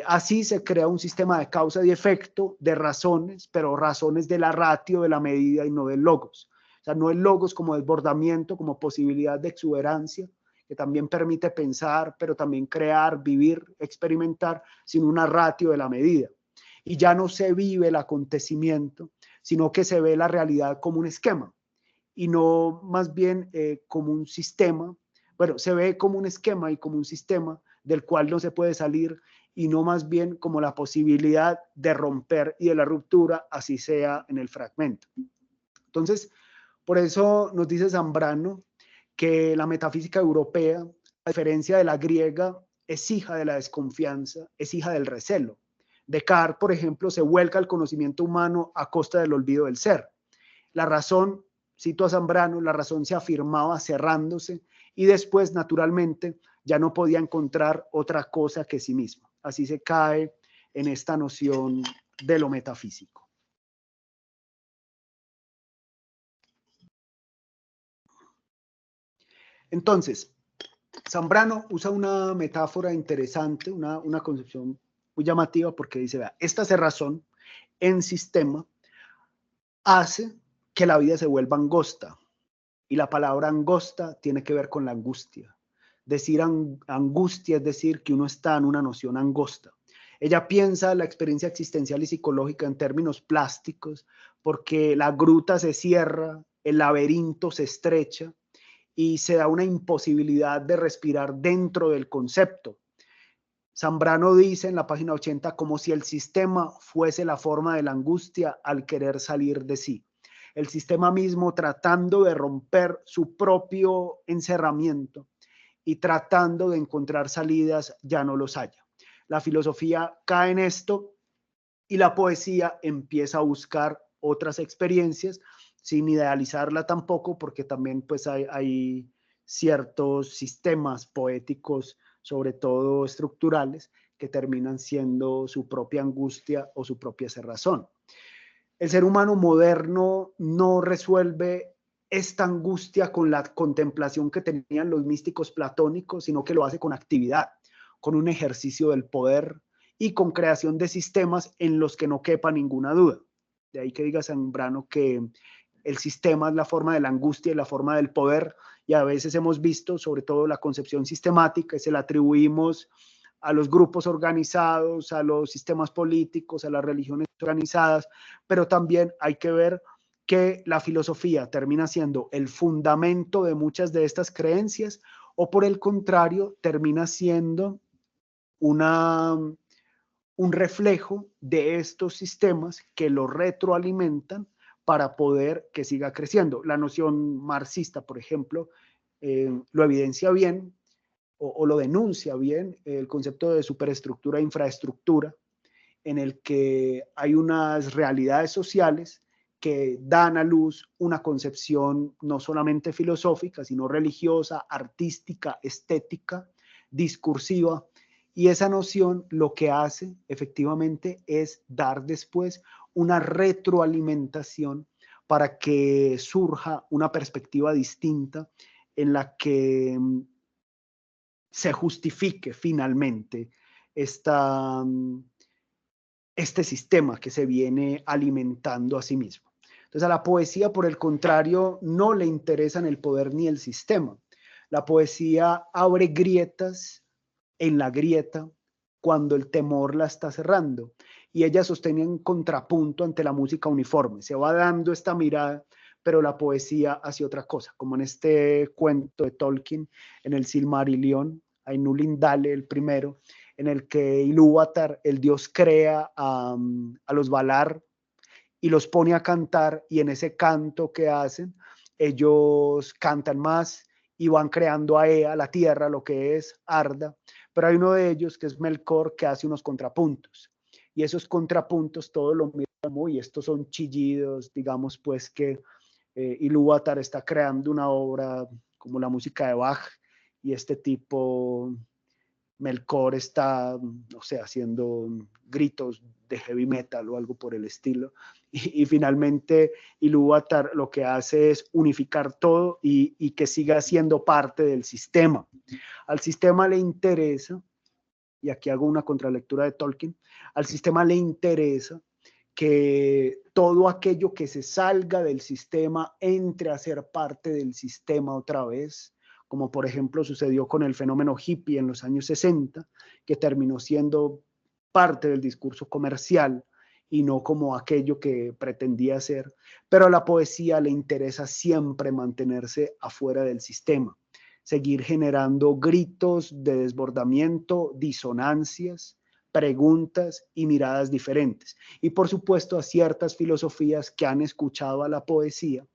Así se crea un sistema de causa y efecto, de razones, pero razones de la ratio, de la medida y no del logos. O sea, no el logos como desbordamiento, como posibilidad de exuberancia, que también permite pensar, pero también crear, vivir, experimentar, sino una ratio de la medida. Y ya no se vive el acontecimiento, sino que se ve la realidad como un esquema y no más bien como un sistema. Bueno, se ve como un esquema y como un sistema del cual no se puede salir y no más bien como la posibilidad de romper y de la ruptura, así sea en el fragmento. Entonces, por eso nos dice Zambrano que la metafísica europea, a diferencia de la griega, es hija de la desconfianza, es hija del recelo. Descartes, por ejemplo, se vuelca al conocimiento humano a costa del olvido del ser. La razón, cito a Zambrano, la razón se afirmaba cerrándose y después, naturalmente, ya no podía encontrar otra cosa que sí mismo. Así se cae en esta noción de lo metafísico. Entonces, Zambrano usa una metáfora interesante, una concepción muy llamativa, porque dice, vea, esta cerrazón en sistema hace que la vida se vuelva angosta, y la palabra angosta tiene que ver con la angustia. Decir angustia es decir que uno está en una noción angosta. Ella piensa la experiencia existencial y psicológica en términos plásticos, porque la gruta se cierra, el laberinto se estrecha y se da una imposibilidad de respirar dentro del concepto. Zambrano dice en la página 80 como si el sistema fuese la forma de la angustia al querer salir de sí. El sistema mismo tratando de romper su propio encerramiento y tratando de encontrar salidas ya no los haya. La filosofía cae en esto y la poesía empieza a buscar otras experiencias sin idealizarla tampoco, porque también pues hay ciertos sistemas poéticos, sobre todo estructurales, que terminan siendo su propia angustia o su propia cerrazón. El ser humano moderno no resuelve esta angustia con la contemplación que tenían los místicos platónicos, sino que lo hace con actividad, con un ejercicio del poder y con creación de sistemas en los que no quepa ninguna duda. De ahí que diga Zambrano que el sistema es la forma de la angustia y la forma del poder, y a veces hemos visto, sobre todo la concepción sistemática, y se la atribuimos a los grupos organizados, a los sistemas políticos, a las religiones organizadas, pero también hay que ver que la filosofía termina siendo el fundamento de muchas de estas creencias, o por el contrario, termina siendo un reflejo de estos sistemas que lo retroalimentan para poder que siga creciendo. La noción marxista, por ejemplo, lo evidencia bien, o lo denuncia bien, el concepto de superestructura e infraestructura, en el que hay unas realidades sociales que dan a luz una concepción no solamente filosófica, sino religiosa, artística, estética, discursiva, y esa noción lo que hace efectivamente es dar después una retroalimentación para que surja una perspectiva distinta en la que se justifique finalmente este sistema que se viene alimentando a sí mismo. Entonces a la poesía, por el contrario, no le interesan el poder ni el sistema. La poesía abre grietas en la grieta cuando el temor la está cerrando, y ella sostiene un contrapunto ante la música uniforme. Se va dando esta mirada, pero la poesía hace otra cosa, como en este cuento de Tolkien, en el Silmarillion, Ainulindale, el primero, en el que Ilúvatar, el dios, crea a los Valar y los pone a cantar, y en ese canto que hacen, ellos cantan más y van creando a Ea, la tierra, lo que es Arda, pero hay uno de ellos, que es Melkor, que hace unos contrapuntos, y esos contrapuntos todos lo miran como, y estos son chillidos, digamos pues que Ilúvatar está creando una obra como la música de Bach, y este tipo Melkor está, no sé, haciendo gritos de heavy metal o algo por el estilo. Y finalmente Ilúvatar lo que hace es unificar todo y que siga siendo parte del sistema. Al sistema le interesa, y aquí hago una contralectura de Tolkien, al sistema le interesa que todo aquello que se salga del sistema entre a ser parte del sistema otra vez, como por ejemplo sucedió con el fenómeno hippie en los años 60, que terminó siendo parte del discurso comercial y no como aquello que pretendía ser. Pero a la poesía le interesa siempre mantenerse afuera del sistema, seguir generando gritos de desbordamiento, disonancias, preguntas y miradas diferentes. Y por supuesto a ciertas filosofías que han escuchado a la poesía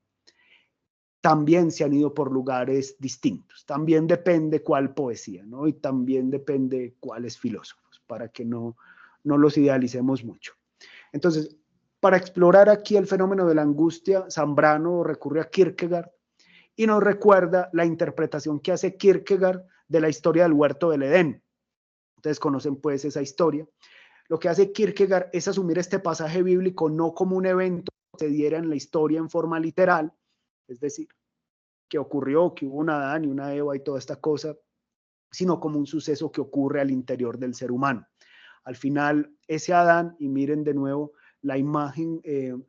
también se han ido por lugares distintos. También depende cuál poesía, ¿no? Y también depende cuáles filósofos, para que no los idealicemos mucho. Entonces, para explorar aquí el fenómeno de la angustia, Zambrano recurre a Kierkegaard y nos recuerda la interpretación que hace Kierkegaard de la historia del huerto del Edén. Ustedes conocen pues esa historia. Lo que hace Kierkegaard es asumir este pasaje bíblico no como un evento que se diera en la historia en forma literal, es decir, que ocurrió, que hubo un Adán y una Eva y toda esta cosa, sino como un suceso que ocurre al interior del ser humano. Al final, ese Adán, y miren de nuevo la imagen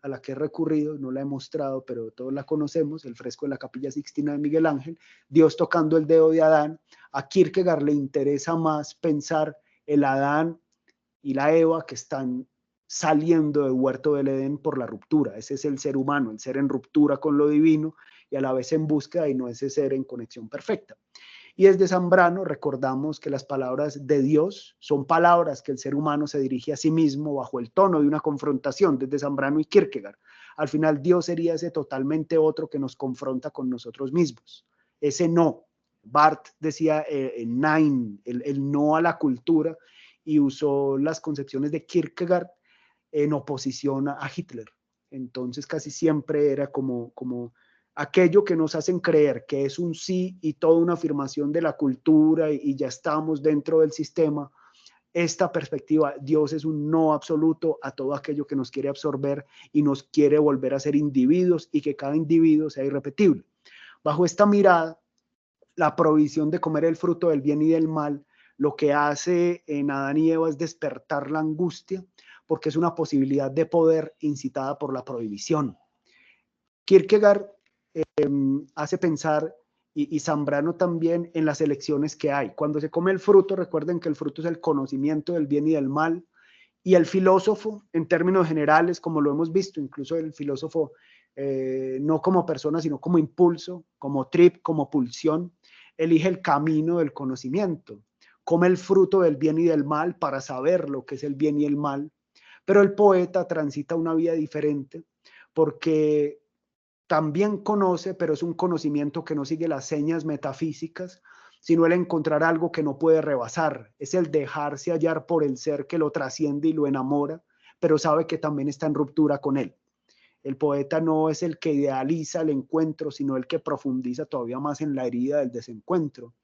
a la que he recurrido, no la he mostrado, pero todos la conocemos, el fresco de la Capilla Sixtina de Miguel Ángel, Dios tocando el dedo de Adán. A Kierkegaard le interesa más pensar el Adán y la Eva que están saliendo del huerto del Edén por la ruptura. Ese es el ser humano, el ser en ruptura con lo divino y a la vez en búsqueda, y no ese ser en conexión perfecta. Y desde Zambrano recordamos que las palabras de Dios son palabras que el ser humano se dirige a sí mismo bajo el tono de una confrontación, desde Zambrano y Kierkegaard. Al final Dios sería ese totalmente otro que nos confronta con nosotros mismos. Ese no. Barth decía nein, el no a la cultura, y usó las concepciones de Kierkegaard en oposición a Hitler. Entonces casi siempre era como aquello que nos hacen creer que es un sí y toda una afirmación de la cultura y ya estamos dentro del sistema. Esta perspectiva, Dios es un no absoluto a todo aquello que nos quiere absorber y nos quiere volver a ser individuos y que cada individuo sea irrepetible. Bajo esta mirada, la prohibición de comer el fruto del bien y del mal, lo que hace en Adán y Eva es despertar la angustia, porque es una posibilidad de poder incitada por la prohibición. Kierkegaard hace pensar, y Zambrano también, en las elecciones que hay. Cuando se come el fruto, recuerden que el fruto es el conocimiento del bien y del mal, y el filósofo, en términos generales, como lo hemos visto, incluso el filósofo, no como persona, sino como impulso, como trip, como pulsión, elige el camino del conocimiento, come el fruto del bien y del mal para saber lo que es el bien y el mal, pero el poeta transita una vida diferente porque también conoce, pero es un conocimiento que no sigue las señas metafísicas, sino el encontrar algo que no puede rebasar. Es el dejarse hallar por el ser que lo trasciende y lo enamora, pero sabe que también está en ruptura con él. El poeta no es el que idealiza el encuentro, sino el que profundiza todavía más en la herida del desencuentro.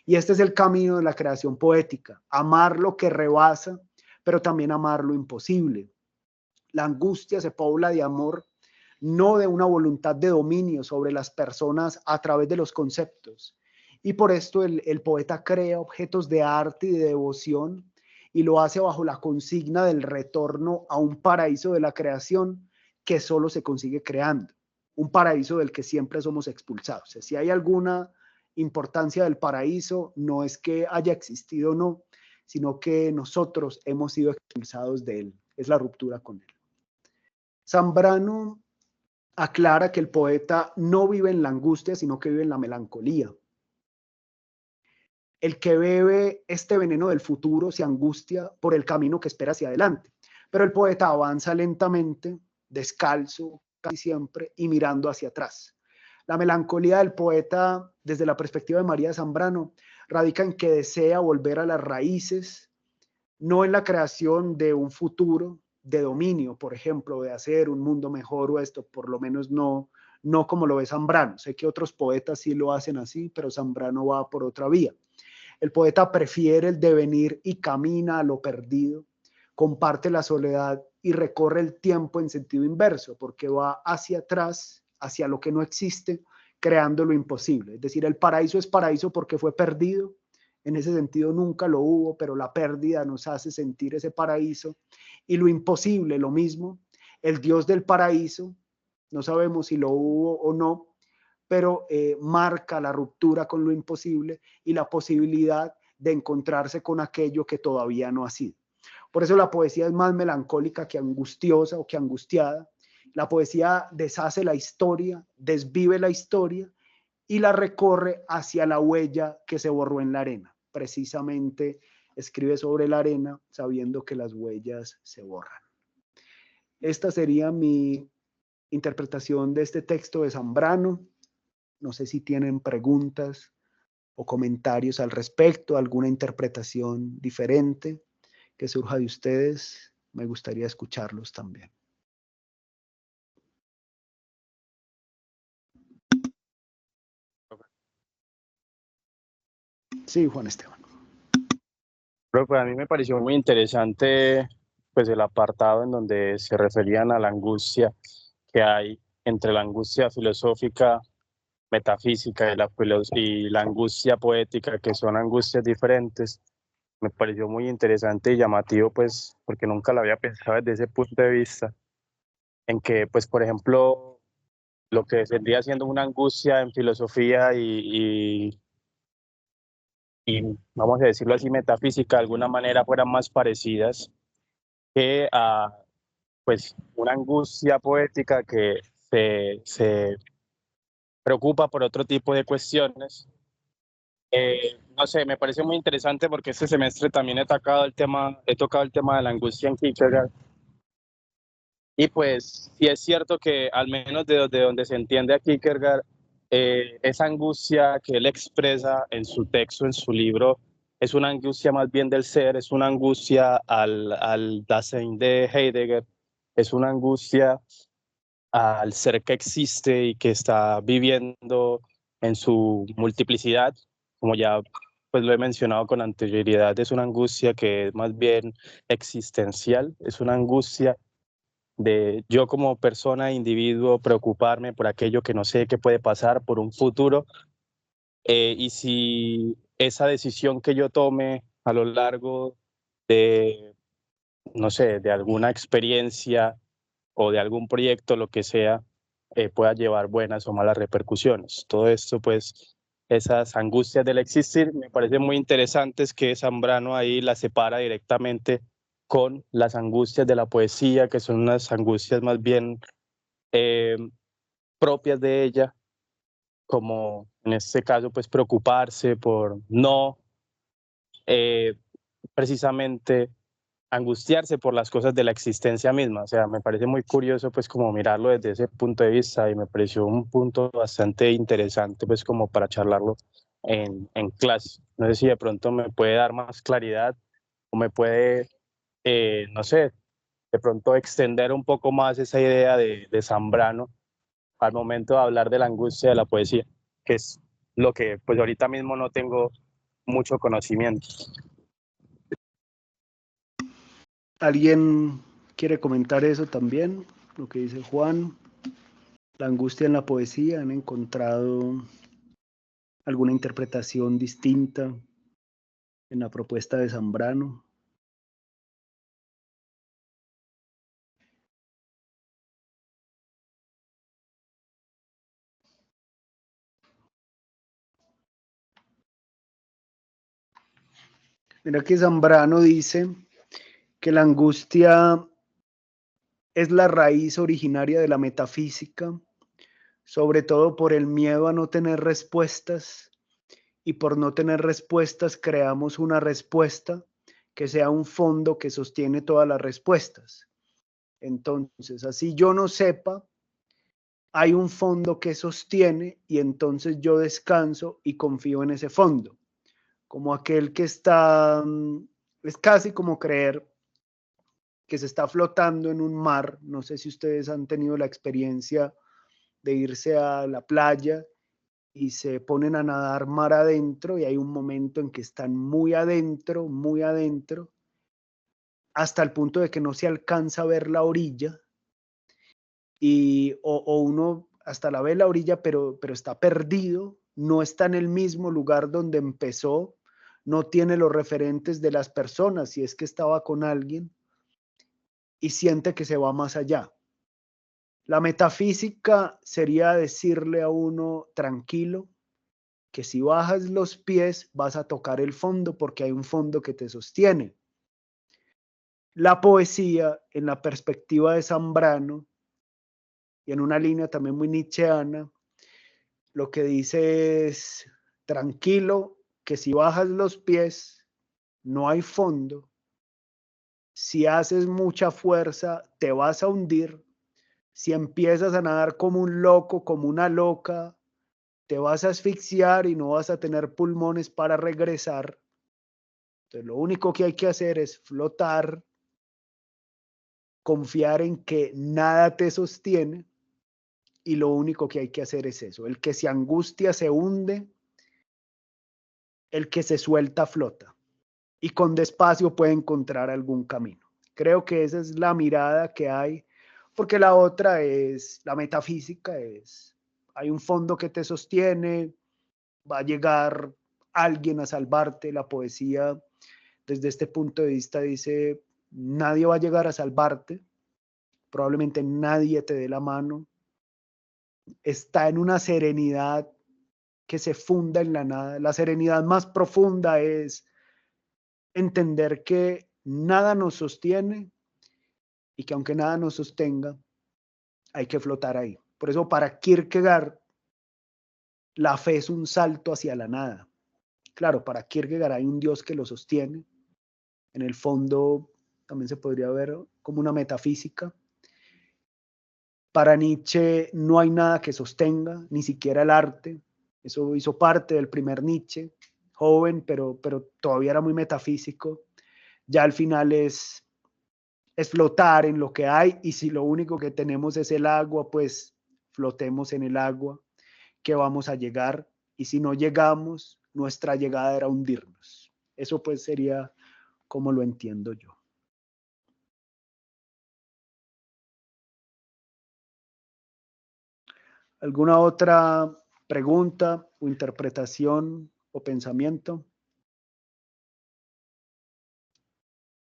Y este es el camino de la creación poética, amar lo que rebasa, pero también amar lo imposible. La angustia se pobla de amor, no de una voluntad de dominio sobre las personas a través de los conceptos. Y por esto el poeta crea objetos de arte y de devoción y lo hace bajo la consigna del retorno a un paraíso de la creación que solo se consigue creando, un paraíso del que siempre somos expulsados. O sea, si hay alguna importancia del paraíso, no es que haya existido o no, sino que nosotros hemos sido expulsados de él. Es la ruptura con él. Zambrano aclara que el poeta no vive en la angustia, sino que vive en la melancolía. El que bebe este veneno del futuro se angustia por el camino que espera hacia adelante, pero el poeta avanza lentamente, descalzo casi siempre y mirando hacia atrás. La melancolía del poeta, desde la perspectiva de María Zambrano, radica en que desea volver a las raíces, no en la creación de un futuro de dominio, por ejemplo, de hacer un mundo mejor o esto, por lo menos no como lo ve Zambrano. Sé que otros poetas sí lo hacen así, pero Zambrano va por otra vía. El poeta prefiere el devenir y camina a lo perdido, comparte la soledad y recorre el tiempo en sentido inverso, porque va hacia atrás, hacia lo que no existe, creando lo imposible. Es decir, el paraíso es paraíso porque fue perdido. En ese sentido nunca lo hubo, pero la pérdida nos hace sentir ese paraíso. Y lo imposible, lo mismo. El Dios del paraíso, no sabemos si lo hubo o no, pero marca la ruptura con lo imposible y la posibilidad de encontrarse con aquello que todavía no ha sido. Por eso la poesía es más melancólica que angustiosa o que angustiada. La poesía deshace la historia, desvive la historia y la recorre hacia la huella que se borró en la arena. Precisamente escribe sobre la arena sabiendo que las huellas se borran. Esta sería mi interpretación de este texto de Zambrano. No sé si tienen preguntas o comentarios al respecto, alguna interpretación diferente que surja de ustedes. Me gustaría escucharlos también. Sí, Juan Esteban.
Profe, a mí me pareció muy interesante pues el apartado en donde se referían a la angustia que hay entre la angustia filosófica, metafísica y la angustia poética, que son angustias diferentes. Me pareció muy interesante y llamativo, pues, porque nunca lo había pensado desde ese punto de vista, en que, pues, por ejemplo, lo que vendría siendo una angustia en filosofía y, vamos a decirlo así, metafísica, de alguna manera fueran más parecidas que a, pues, una angustia poética que se preocupa por otro tipo de cuestiones. No sé, me parece muy interesante porque este semestre también he tocado el tema de la angustia en Kierkegaard. Y pues sí es cierto que al menos de donde se entiende a Kierkegaard, esa angustia que él expresa en su texto, en su libro, es una angustia más bien del ser, es una angustia al Dasein de Heidegger, es una angustia al ser que existe y que está viviendo en su multiplicidad, como ya pues lo he mencionado con anterioridad, es una angustia que es más bien existencial, es una angustia de yo como persona, individuo, preocuparme por aquello que no sé qué puede pasar, por un futuro, y si esa decisión que yo tome a lo largo de, no sé, de alguna experiencia o de algún proyecto, lo que sea, pueda llevar buenas o malas repercusiones. Todo esto, pues, esas angustias del existir, me parece muy interesantes que Zambrano ahí las separa directamente con las angustias de la poesía, que son unas angustias más bien eh, propias de ella, como en este caso, pues preocuparse por no eh, precisamente angustiarse por las cosas de la existencia misma. O sea, me parece muy curioso pues como mirarlo desde ese punto de vista y me pareció un punto bastante interesante pues como para charlarlo en clase. No sé si de pronto me puede dar más claridad o me puede, no sé, de pronto extender un poco más esa idea de Zambrano al momento de hablar de la angustia de la poesía, que es lo que pues ahorita mismo no tengo mucho conocimiento.
¿Alguien quiere comentar eso también? Lo que dice Juan, la angustia en la poesía, ¿han encontrado alguna interpretación distinta en la propuesta de Zambrano? Mira que Zambrano dice que la angustia es la raíz originaria de la metafísica, sobre todo por el miedo a no tener respuestas, y por no tener respuestas creamos una respuesta que sea un fondo que sostiene todas las respuestas. Entonces, así yo no sepa, hay un fondo que sostiene y entonces yo descanso y confío en ese fondo. Como aquel que está, es casi como creer que se está flotando en un mar. No sé si ustedes han tenido la experiencia de irse a la playa y se ponen a nadar mar adentro y hay un momento en que están muy adentro, hasta el punto de que no se alcanza a ver la orilla o uno hasta la ve la orilla, pero está perdido, no está en el mismo lugar donde empezó, no tiene los referentes de las personas, si es que estaba con alguien, y siente que se va más allá. La metafísica sería decirle a uno tranquilo, que si bajas los pies vas a tocar el fondo porque hay un fondo que te sostiene. La poesía, en la perspectiva de Zambrano, y en una línea también muy nietzscheana, lo que dice es, tranquilo, que si bajas los pies, no hay fondo. Si haces mucha fuerza, te vas a hundir. Si empiezas a nadar como un loco, como una loca, te vas a asfixiar y no vas a tener pulmones para regresar. Entonces, lo único que hay que hacer es flotar, confiar en que nada te sostiene y lo único que hay que hacer es eso. El que se angustia se hunde, el que se suelta flota y con despacio puede encontrar algún camino. Creo que esa es la mirada que hay, porque la otra es, la metafísica es, hay un fondo que te sostiene, va a llegar alguien a salvarte. La poesía, desde este punto de vista, dice, nadie va a llegar a salvarte, probablemente nadie te dé la mano, está en una serenidad que se funda en la nada. La serenidad más profunda es entender que nada nos sostiene y que aunque nada nos sostenga, hay que flotar ahí. Por eso para Kierkegaard, la fe es un salto hacia la nada. Claro, para Kierkegaard hay un Dios que lo sostiene. En el fondo también se podría ver como una metafísica. Para Nietzsche no hay nada que sostenga, ni siquiera el arte. Eso hizo parte del primer Nietzsche, joven, pero todavía era muy metafísico. Ya al final es flotar en lo que hay, y si lo único que tenemos es el agua, pues flotemos en el agua, que vamos a llegar, y si no llegamos, nuestra llegada era hundirnos. Eso pues sería como lo entiendo yo. ¿Alguna otra pregunta o interpretación o pensamiento?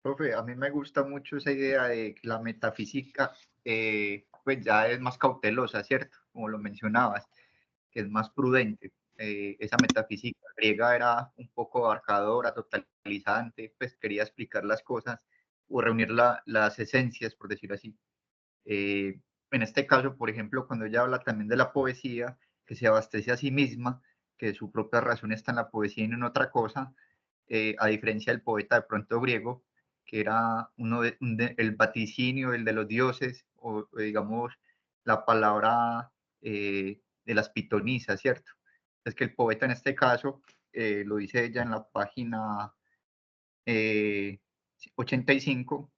Profe, a mí me gusta mucho esa idea de que la metafísica pues ya es más cautelosa, ¿cierto? Como lo mencionabas, que es más prudente. Esa metafísica griega era un poco abarcadora, totalizante, pues quería explicar las cosas o reunir las esencias, por decirlo así. En este caso, por ejemplo, cuando ella habla también de la poesía, que se abastece a sí misma, que su propia razón está en la poesía y no en otra cosa, a diferencia del poeta de pronto griego, que era el vaticinio, el de los dioses, o digamos la palabra de las pitonisas, ¿cierto? Es que el poeta en este caso, lo dice ella en la página 85,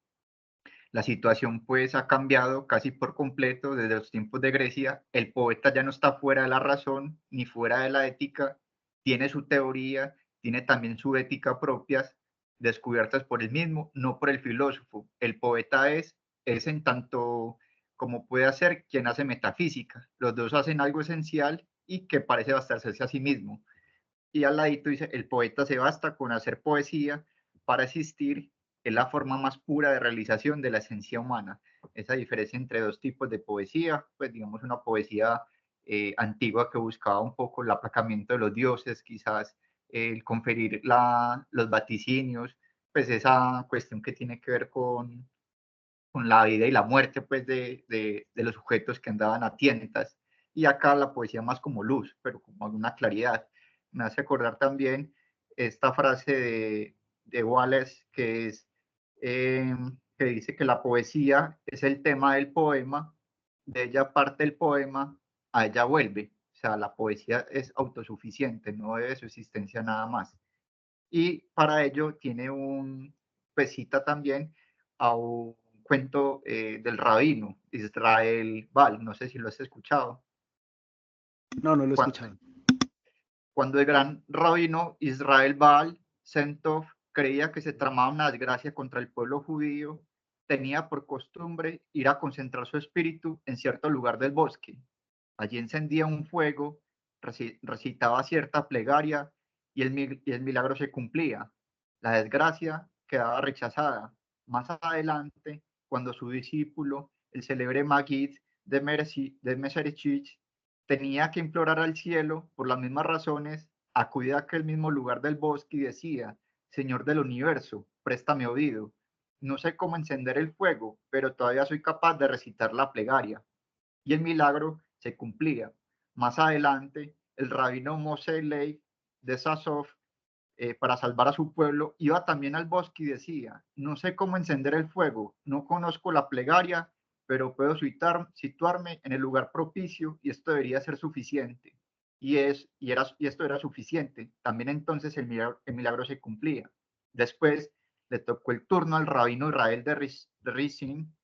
la situación pues ha cambiado casi por completo desde los tiempos de Grecia. El poeta ya no está fuera de la razón ni fuera de la ética, tiene su teoría, tiene también su ética propias, descubiertas por él mismo, no por el filósofo. El poeta es en tanto como puede hacer quien hace metafísica. Los dos hacen algo esencial y que parece bastarse a sí mismo. Y al ladito dice, el poeta se basta con hacer poesía para existir, es la forma más pura de realización de la esencia humana. Esa diferencia entre dos tipos de poesía, pues digamos una poesía antigua que buscaba un poco el aplacamiento de los dioses, quizás el conferir los vaticinios, pues esa cuestión que tiene que ver con la vida y la muerte pues de los sujetos que andaban a tientas. Y acá la poesía más como luz, pero como alguna claridad. Me hace acordar también esta frase de Wallace que dice que la poesía es el tema del poema, de ella parte el poema, a ella vuelve. O sea, la poesía es autosuficiente, no debe su existencia nada más. Y para ello tiene pues cita también a un cuento del rabino Israel Bal, no sé si lo has escuchado.
No, no lo he
Cuando,
escuchado.
cuando el gran rabino Israel Baal Sentov creía que se tramaba una desgracia contra el pueblo judío, tenía por costumbre ir a concentrar su espíritu en cierto lugar del bosque. Allí encendía un fuego, recitaba cierta plegaria y el milagro se cumplía. La desgracia quedaba rechazada. Más adelante, cuando su discípulo, el célebre Magid de Meserichich, tenía que implorar al cielo por las mismas razones, acudía a aquel mismo lugar del bosque y decía, Señor del universo, préstame oído. No sé cómo encender el fuego, pero todavía soy capaz de recitar la plegaria. Y el milagro se cumplía. Más adelante, el rabino Moshe Leib de Sasov, para salvar a su pueblo, iba también al bosque y decía, no sé cómo encender el fuego, no conozco la plegaria, pero puedo situarme en el lugar propicio y esto debería ser suficiente. Y esto era suficiente. También entonces el milagro se cumplía. Después le tocó el turno al rabino Israel de Rizin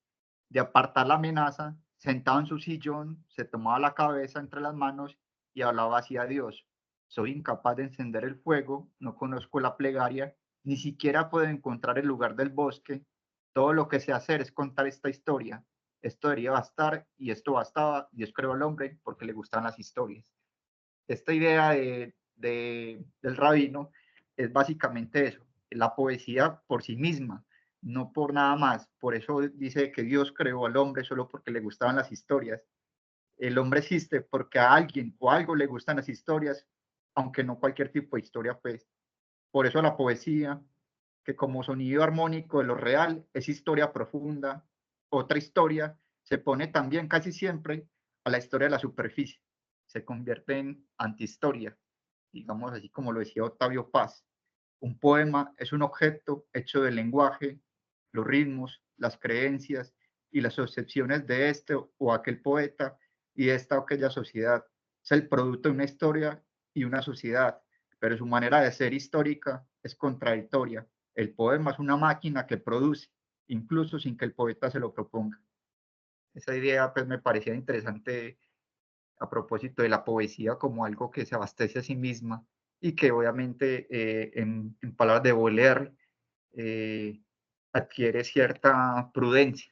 de apartar la amenaza, sentado en su sillón, se tomaba la cabeza entre las manos y hablaba así a Dios. Soy incapaz de encender el fuego, no conozco la plegaria, ni siquiera puedo encontrar el lugar del bosque. Todo lo que sé hacer es contar esta historia. Esto debería bastar y esto bastaba. Dios creó al hombre porque le gustan las historias. Esta idea del rabino es básicamente eso, la poesía por sí misma, no por nada más. Por eso dice que Dios creó al hombre solo porque le gustaban las historias. El hombre existe porque a alguien o algo le gustan las historias, aunque no cualquier tipo de historia, pues. Por eso la poesía, que como sonido armónico de lo real, es historia profunda. Otra historia se pone también casi siempre a la historia de la superficie, se convierte en antihistoria, digamos así como lo decía Octavio Paz. Un poema es un objeto hecho del lenguaje, los ritmos, las creencias y las concepciones de este o aquel poeta y de esta o aquella sociedad. Es el producto de una historia y una sociedad, pero su manera de ser histórica es contradictoria. El poema es una máquina que produce, incluso sin que el poeta se lo proponga. Esa idea pues me parecía interesante a propósito de la poesía como algo que se abastece a sí misma y que obviamente en palabras de Baudelaire adquiere cierta prudencia,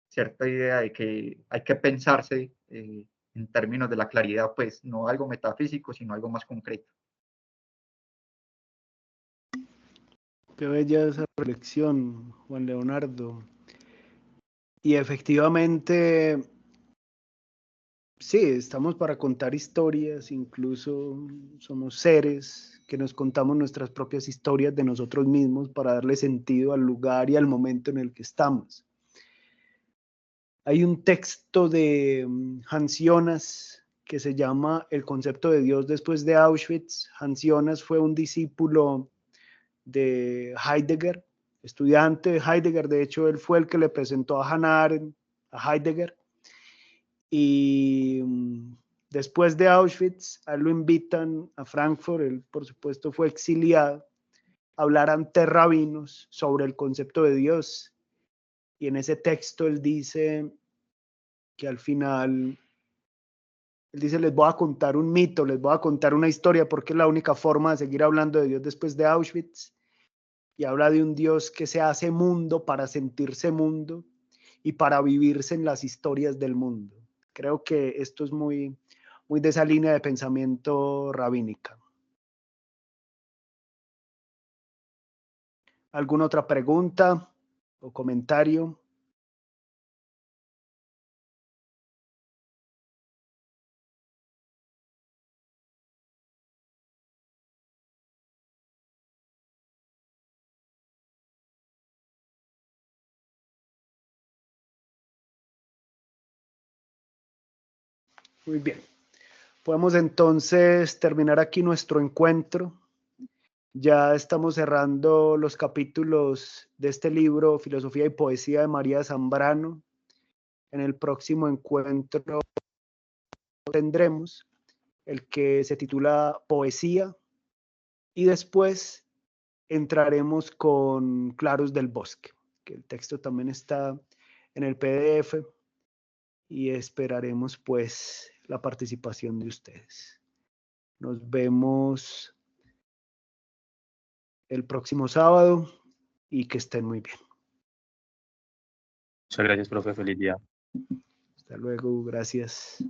cierta idea de que hay que pensarse en términos de la claridad, pues no algo metafísico, sino algo más concreto.
Qué bella esa reflexión, Juan Leonardo. Y efectivamente, sí, estamos para contar historias, incluso somos seres que nos contamos nuestras propias historias de nosotros mismos para darle sentido al lugar y al momento en el que estamos. Hay un texto de Hans Jonas que se llama El concepto de Dios después de Auschwitz. Hans Jonas fue un discípulo de Heidegger, estudiante de Heidegger. De hecho, él fue el que le presentó a Hannah Arendt a Heidegger. Y después de Auschwitz, a él lo invitan a Frankfurt. Él, por supuesto, fue exiliado a hablar ante rabinos sobre el concepto de Dios. Y en ese texto él dice que al final, él dice, les voy a contar un mito, les voy a contar una historia, porque es la única forma de seguir hablando de Dios después de Auschwitz. Y habla de un Dios que se hace mundo para sentirse mundo y para vivirse en las historias del mundo. Creo que esto es muy de esa línea de pensamiento rabínica. ¿Alguna otra pregunta o comentario? Muy bien. Podemos entonces terminar aquí nuestro encuentro. Ya estamos cerrando los capítulos de este libro, Filosofía y Poesía de María Zambrano. En el próximo encuentro tendremos el que se titula Poesía y después entraremos con Claros del Bosque, que el texto también está en el PDF y esperaremos pues la participación de ustedes. Nos vemos el próximo sábado y que estén muy bien.
Muchas gracias, profe. Feliz día.
Hasta luego, gracias.